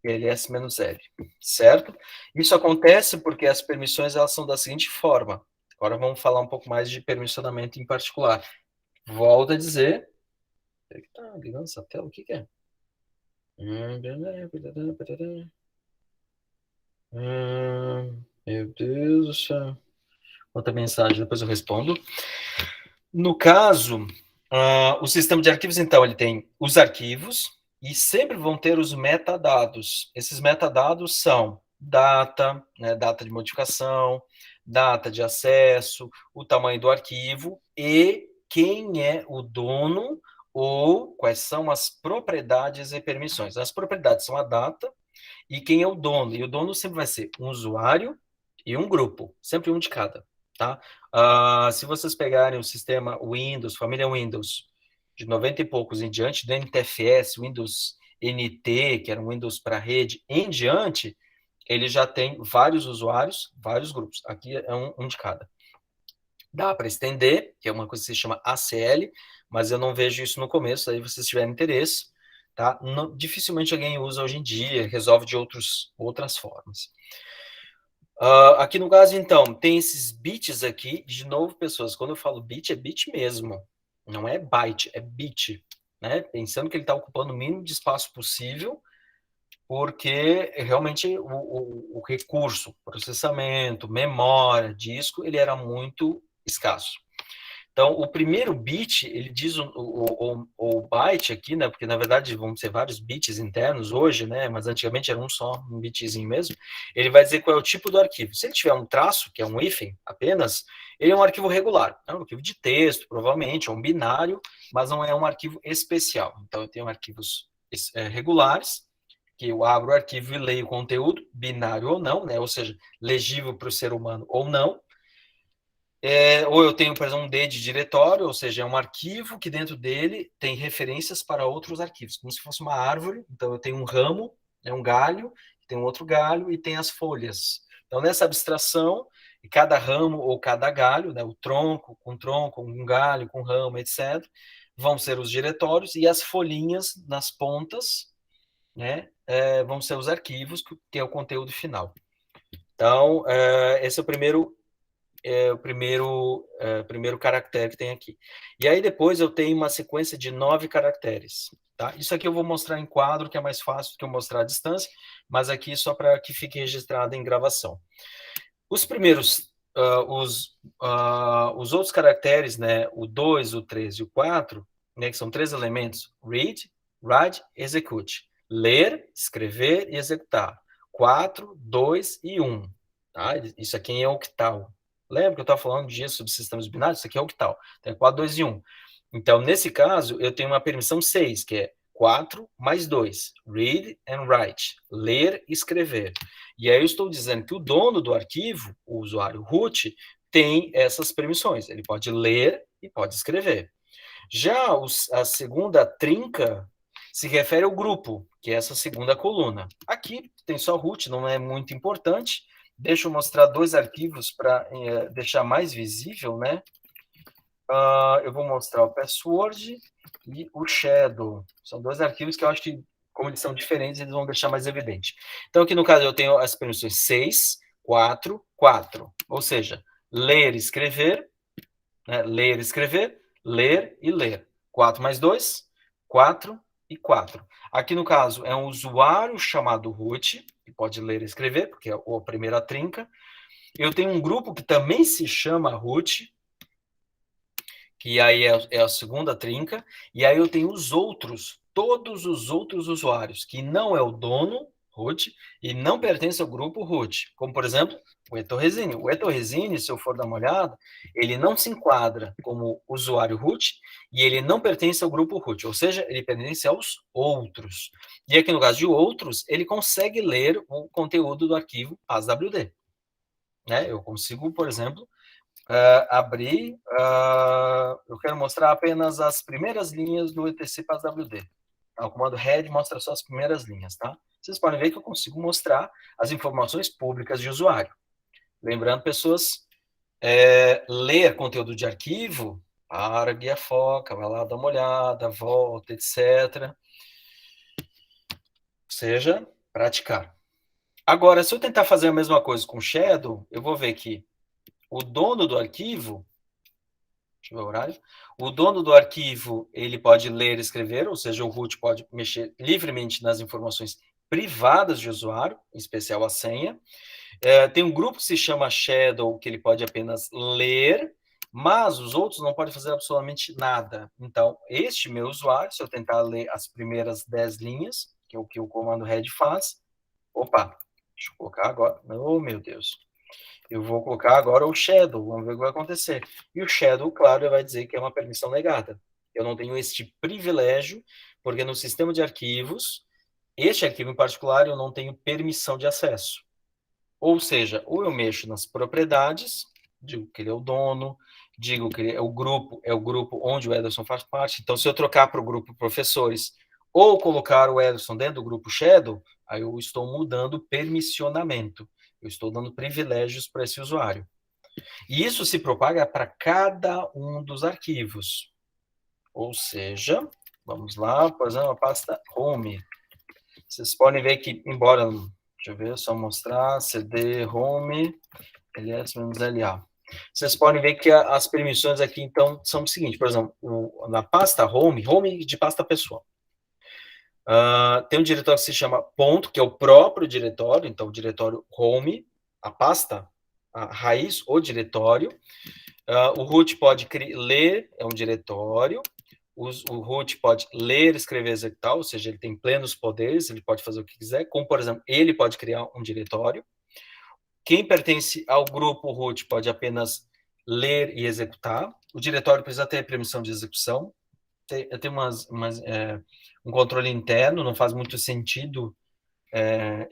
ls-l, certo? Isso acontece porque as permissões elas são da seguinte forma. Agora vamos falar um pouco mais de permissionamento em particular. Volto a dizer... Tá ligando essa tela? O que é? Meu Deus do céu. Outra mensagem, depois eu respondo. No caso, o sistema de arquivos, então, ele tem os arquivos e sempre vão ter os metadados. Esses metadados são data, né, data de modificação, data de acesso, o tamanho do arquivo e quem é o dono ou quais são as propriedades e permissões. As propriedades são a data e quem é o dono. E o dono sempre vai ser um usuário e um grupo, sempre um de cada. Tá? Se vocês pegarem o sistema Windows, família Windows, de 90 e poucos em diante, do NTFS, Windows NT, que era um Windows para rede, em diante, ele já tem vários usuários, vários grupos. Aqui é um de cada. Dá para estender, que é uma coisa que se chama ACL, mas eu não vejo isso no começo, aí vocês tiverem interesse, tá? Não, dificilmente alguém usa hoje em dia, resolve de outras formas. Aqui no caso, então, tem esses bits aqui, de novo, pessoas, quando eu falo bit, é bit mesmo, não é byte, é bit, né? Pensando que ele está ocupando o mínimo de espaço possível, porque realmente o recurso, processamento, memória, disco, ele era muito escasso. Então, o primeiro bit, ele diz o byte aqui, né? Porque, na verdade, vão ser vários bits internos hoje, né? Mas antigamente era um bitzinho mesmo. Ele vai dizer qual é o tipo do arquivo. Se ele tiver um traço, que é um hífen apenas, ele é um arquivo regular. É um arquivo de texto, provavelmente, é um binário, mas não é um arquivo especial. Então, eu tenho arquivos regulares, que eu abro o arquivo e leio o conteúdo, binário ou não, né? Ou seja, legível para o ser humano ou não. Ou eu tenho, por exemplo, um D de diretório, ou seja, é um arquivo que dentro dele tem referências para outros arquivos, como se fosse uma árvore. Então, eu tenho um ramo, um galho, tem um outro galho e tem as folhas. Então, nessa abstração, cada ramo ou cada galho, né, o tronco, um galho, com ramo, etc., vão ser os diretórios e as folhinhas nas pontas, né, vão ser os arquivos, que é o conteúdo final. Então, esse é o primeiro primeiro caractere que tem aqui. E aí depois eu tenho uma sequência de 9 caracteres. Tá? Isso aqui eu vou mostrar em quadro, que é mais fácil do que eu mostrar à distância, mas aqui só para que fique registrado em gravação. Os primeiros, os outros caracteres, né, o 2, o 3 e o 4, né, que são 3 elementos, read, write, execute. Ler, escrever e executar. 4, 2 e 1. Tá? Isso aqui é octal. Lembra que eu estava falando disso sobre sistemas binários? Isso aqui é octal. Então, é 4, 2 e 1. Então, nesse caso, eu tenho uma permissão 6, que é 4 mais 2. Read and write. Ler e escrever. E aí eu estou dizendo que o dono do arquivo, o usuário root, tem essas permissões. Ele pode ler e pode escrever. Já a segunda trinca se refere ao grupo, que é essa segunda coluna. Aqui tem só root, não é muito importante. Deixa eu mostrar 2 arquivos para deixar mais visível, né? Eu vou mostrar o password e o shadow. São 2 arquivos que eu acho que, como eles são diferentes, eles vão deixar mais evidente. Então, aqui no caso, eu tenho as permissões 6, 4, 4. Ou seja, ler, escrever, né? Ler, escrever, ler e ler. 4 mais 2, 4 e 4. Aqui, no caso, é um usuário chamado root, que pode ler e escrever, porque é a primeira trinca. Eu tenho um grupo que também se chama root, que aí é a segunda trinca, e aí eu tenho os outros, todos os outros usuários, que não é o dono, root, e não pertence ao grupo root, como, por exemplo, o Etorresine. O Etorresine, se eu for dar uma olhada, ele não se enquadra como usuário root, e ele não pertence ao grupo root, ou seja, ele pertence aos outros. E aqui no caso de outros, ele consegue ler o conteúdo do arquivo PASWD. Né? Eu consigo, por exemplo, abrir, eu quero mostrar apenas as primeiras linhas do etc PASWD. O comando head mostra só as primeiras linhas, tá? Vocês podem ver que eu consigo mostrar as informações públicas de usuário. Lembrando, pessoas, ler conteúdo de arquivo, para guia foca, vai lá dar uma olhada, volta, etc. Ou seja, praticar. Agora, se eu tentar fazer a mesma coisa com Shadow, eu vou ver que o dono do arquivo, deixa eu ver o horário, o dono do arquivo, ele pode ler e escrever, ou seja, o root pode mexer livremente nas informações privadas de usuário, em especial a senha. Tem um grupo que se chama Shadow, que ele pode apenas ler, mas os outros não podem fazer absolutamente nada. Então, este meu usuário, se eu tentar ler as primeiras 10 linhas, que é o que o comando head faz, opa, deixa eu colocar agora, oh meu Deus, eu vou colocar agora o shadow, vamos ver o que vai acontecer. E o shadow, claro, vai dizer que é uma permissão negada. Eu não tenho este privilégio, porque no sistema de arquivos, este arquivo em particular, eu não tenho permissão de acesso. Ou seja, ou eu mexo nas propriedades, digo que ele é o dono, digo que ele é o grupo onde o Ederson faz parte. Então, se eu trocar para o grupo professores ou colocar o Ederson dentro do grupo shadow, aí eu estou mudando o permissionamento. Eu estou dando privilégios para esse usuário. E isso se propaga para cada um dos arquivos. Ou seja, vamos lá, por exemplo, a pasta home. Vocês podem ver que, embora, deixa eu ver, só mostrar, cd home, ls-la. Vocês podem ver que as permissões aqui, então, são o seguinte, por exemplo, na pasta home de pasta pessoal. Tem um diretório que se chama ponto, que é o próprio diretório, então o diretório home, a pasta, a raiz, o diretório. O root pode ler, é um diretório. O root pode ler, escrever, executar, ou seja, ele tem plenos poderes, ele pode fazer o que quiser, como, por exemplo, ele pode criar um diretório. Quem pertence ao grupo root pode apenas ler e executar. O diretório precisa ter permissão de execução. Tem um controle interno, não faz muito sentido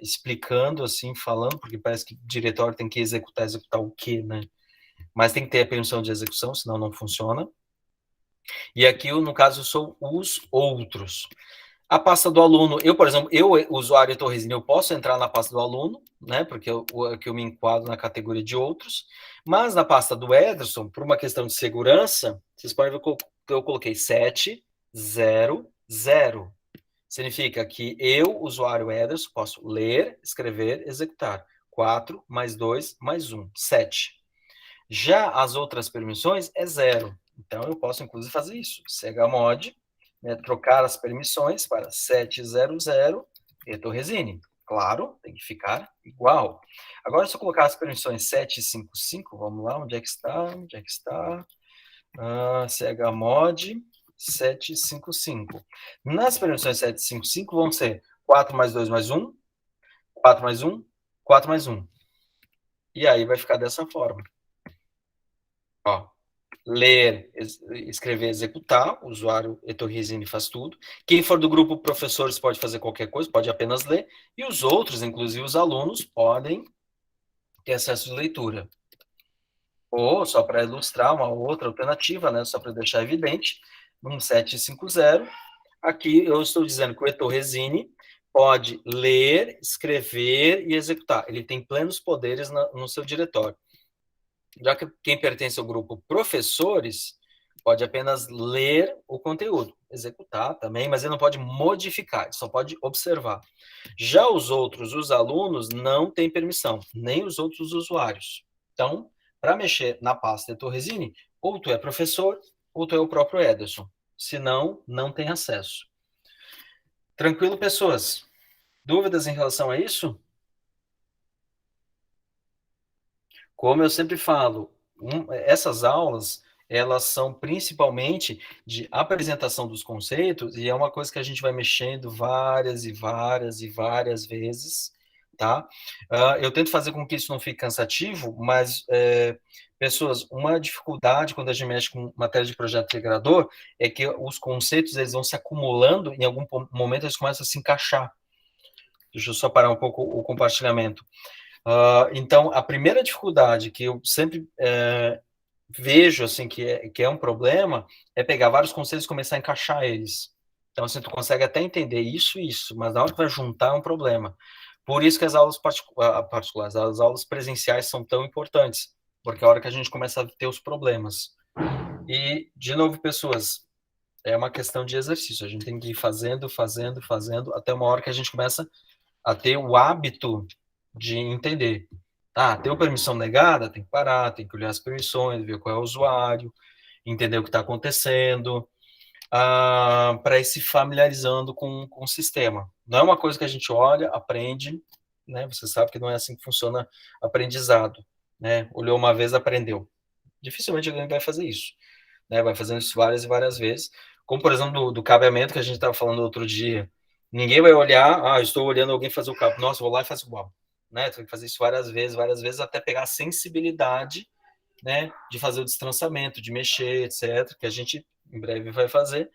explicando, assim, falando, porque parece que o diretório tem que executar o quê, né? Mas tem que ter a permissão de execução, senão não funciona. E aqui, no caso, são os outros. A pasta do aluno, por exemplo, usuário Etorresine, eu posso entrar na pasta do aluno, né, porque eu me enquadro na categoria de outros, mas na pasta do Ederson, por uma questão de segurança, vocês podem ver que eu coloquei 700. Significa que eu, usuário Ederson, posso ler, escrever, executar. 4 mais 2 mais 1, 7. Já as outras permissões é 0. Então, eu posso, inclusive, fazer isso. chmod, né, trocar as permissões para 700 Etorresine. Claro, tem que ficar igual. Agora, se eu colocar as permissões 755, vamos lá, onde é que está? Chmod 755. Nas permissões 755 vão ser 4 mais 2 mais 1, 4 mais 1, 4 mais 1. E aí vai ficar dessa forma. Ó, ler, escrever, executar, o usuário Etorresine faz tudo. Quem for do grupo professores pode fazer qualquer coisa, pode apenas ler, e os outros, inclusive os alunos, podem ter acesso de leitura. Ou, só para ilustrar uma outra alternativa, né, só para deixar evidente, 1750, aqui eu estou dizendo que o Heitor Resini pode ler, escrever e executar. Ele tem plenos poderes no seu diretório. Já que quem pertence ao grupo professores pode apenas ler o conteúdo, executar também, mas ele não pode modificar, ele só pode observar. Já os alunos, não têm permissão, nem os outros usuários. Então, para mexer na pasta Heitor Resini, ou tu é professor, ou tu é o próprio Ederson. Senão, não tem acesso. Tranquilo, pessoas? Dúvidas em relação a isso? Como eu sempre falo, essas aulas, elas são principalmente de apresentação dos conceitos, e é uma coisa que a gente vai mexendo várias e várias e várias vezes, tá? Eu tento fazer com que isso não fique cansativo, mas, pessoas, uma dificuldade quando a gente mexe com matéria de projeto integrador é que os conceitos, eles vão se acumulando, em algum momento eles começam a se encaixar. Deixa eu só parar um pouco o compartilhamento. Então, a primeira dificuldade que eu sempre vejo, assim, que é um problema, é pegar vários conceitos e começar a encaixar eles. Então, assim, tu consegue até entender isso e isso, mas na hora que vai juntar é um problema. Por isso que as aulas particulares, as aulas presenciais são tão importantes, porque é a hora que a gente começa a ter os problemas. E, de novo, pessoas, é uma questão de exercício, a gente tem que ir fazendo, até uma hora que a gente começa a ter o hábito de entender. Deu permissão negada, tem que parar, tem que olhar as permissões, ver qual é o usuário, entender o que está acontecendo, para ir se familiarizando com o sistema. Não é uma coisa que a gente olha, aprende, né? Você sabe que não é assim que funciona aprendizado, né? Olhou uma vez, aprendeu. Dificilmente alguém vai fazer isso, né? Vai fazendo isso várias e várias vezes, como, por exemplo, do cabeamento que a gente estava falando outro dia. Ninguém vai olhar, estou olhando alguém fazer o cabo, nossa, vou lá e faço igual. Né? Tem que fazer isso várias vezes, até pegar a sensibilidade, né, de fazer o destrançamento, de mexer, etc., que a gente em breve vai fazer.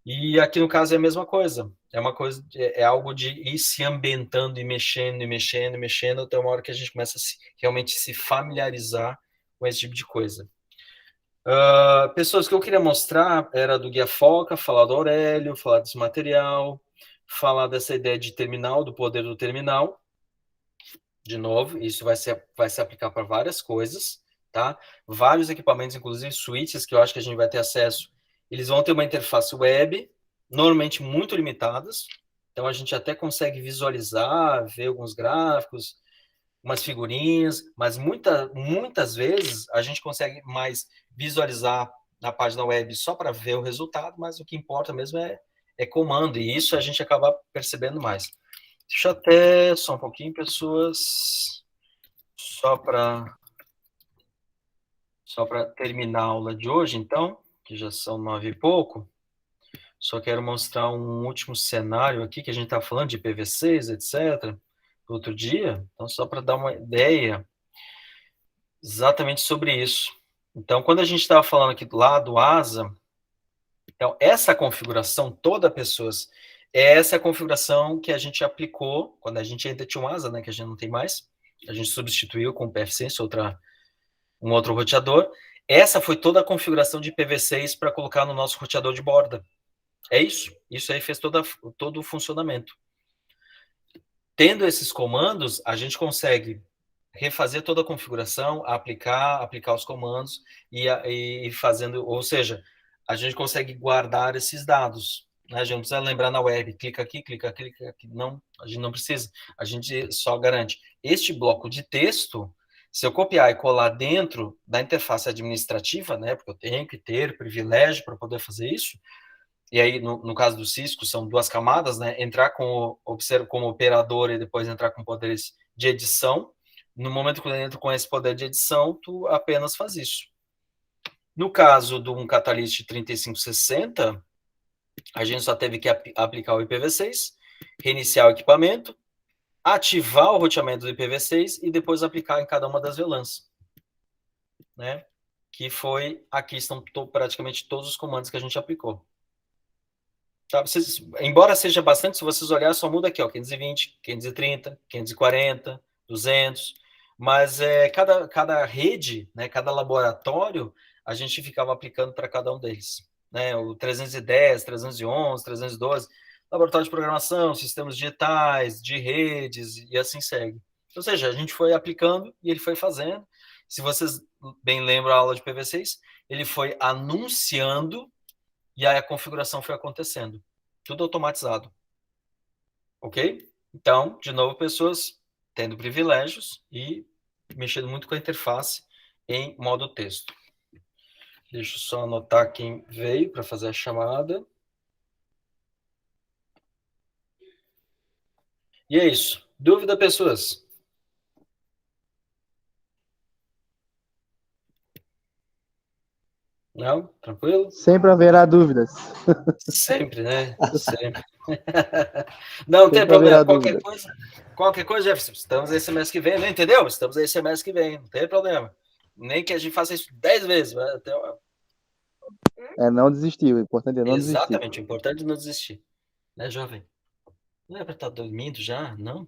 E aqui no caso é a mesma coisa. É algo de ir se ambientando e mexendo, até uma hora que a gente começa a realmente se familiarizar com esse tipo de coisa. Pessoas que eu queria mostrar era do Guia Foca, falar do Aurélio, falar desse material, falar dessa ideia de terminal, do poder do terminal. De novo, isso vai se aplicar para várias coisas, tá? Vários equipamentos, inclusive switches, que eu acho que a gente vai ter acesso, eles vão ter uma interface web, normalmente muito limitadas, então a gente até consegue visualizar, ver alguns gráficos, umas figurinhas, mas muitas vezes a gente consegue mais visualizar na página web só para ver o resultado, mas o que importa mesmo é comando, e isso a gente acaba percebendo mais. Deixa eu até só um pouquinho, pessoas, só para terminar a aula de hoje, então, que já são 9 e pouco, só quero mostrar um último cenário aqui, que a gente está falando de PV6, etc., outro dia, então só para dar uma ideia exatamente sobre isso. Então, quando a gente estava falando aqui lá do ASA, então, essa configuração, toda, pessoas, essa é a configuração que a gente aplicou quando a gente ainda tinha um ASA, né, que a gente não tem mais. A gente substituiu com o PF-Sense, um outro roteador. Essa foi toda a configuração de PV6 para colocar no nosso roteador de borda. É isso. Isso aí fez todo o funcionamento. Tendo esses comandos, a gente consegue refazer toda a configuração, aplicar os comandos e fazendo, ou seja, a gente consegue guardar esses dados. Né? A gente não precisa lembrar na web, clica aqui. Não, a gente não precisa. A gente só garante. Este bloco de texto, se eu copiar e colar dentro da interface administrativa, né, porque eu tenho que ter privilégio para poder fazer isso, e aí, no caso do Cisco, são 2 camadas, né, entrar como operador e depois entrar com poderes de edição. No momento que eu entro com esse poder de edição, tu apenas faz isso. No caso de um Catalyst 3560, a gente só teve que aplicar o IPv6, reiniciar o equipamento, ativar o roteamento do IPv6 e depois aplicar em cada uma das VLANs. Né? Que foi, aqui estão praticamente todos os comandos que a gente aplicou. Tá? Embora seja bastante, se vocês olharem, só muda aqui, ó, 520, 530, 540, 200, mas cada rede, né, cada laboratório, a gente ficava aplicando para cada um deles. né? O 310, 311, 312, laboratório de programação, sistemas digitais, de redes, e assim segue. Ou seja, a gente foi aplicando e ele foi fazendo. Se vocês bem lembram a aula de PV6, ele foi anunciando e aí a configuração foi acontecendo. Tudo automatizado. Ok? Então, de novo, pessoas tendo privilégios e mexendo muito com a interface em modo texto. Deixa eu só anotar quem veio para fazer a chamada. E é isso. Dúvida, pessoas? Não? Tranquilo? Sempre haverá dúvidas. Sempre, né? Sempre. Não tem Sempre problema. haverá dúvidas. Qualquer coisa, Jefferson, estamos aí semestre que vem, não entendeu? Estamos aí semestre que vem, não tem problema. Nem que a gente faça isso 10 vezes. Não desistir, o importante é não desistir. Exatamente, o importante é não desistir. Né, jovem? Não é para estar dormindo já? Não?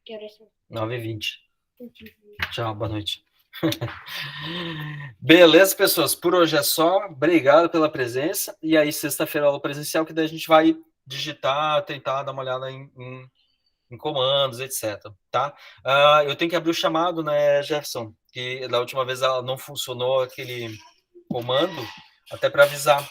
Que horas são? 9h20. Tchau, boa noite. Beleza, pessoas. Por hoje é só. Obrigado pela presença. E aí, sexta-feira, aula presencial, que daí a gente vai digitar, tentar dar uma olhada em comandos, etc. Tá? Eu tenho que abrir o chamado, né, Jefferson? Que da última vez ela não funcionou aquele comando, até para avisar.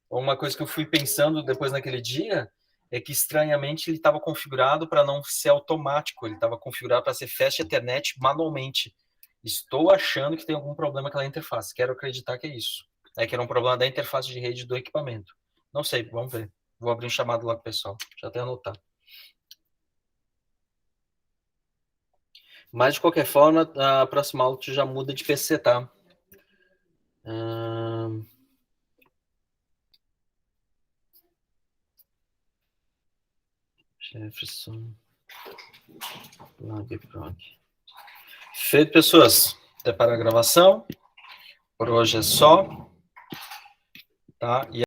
Uma coisa que eu fui pensando depois naquele dia é que, estranhamente, ele estava configurado para não ser automático. Ele estava configurado para ser Fast Ethernet manualmente. Estou achando que tem algum problema com aquela interface. Quero acreditar que é isso. É que era um problema da interface de rede do equipamento. Não sei, vamos ver. Vou abrir um chamado lá com o pessoal. Já até anotar. Mas, de qualquer forma, a próxima aula já muda de PC, tá? Jefferson. Feito, pessoas. Até para a gravação. Por hoje é só. Tá? E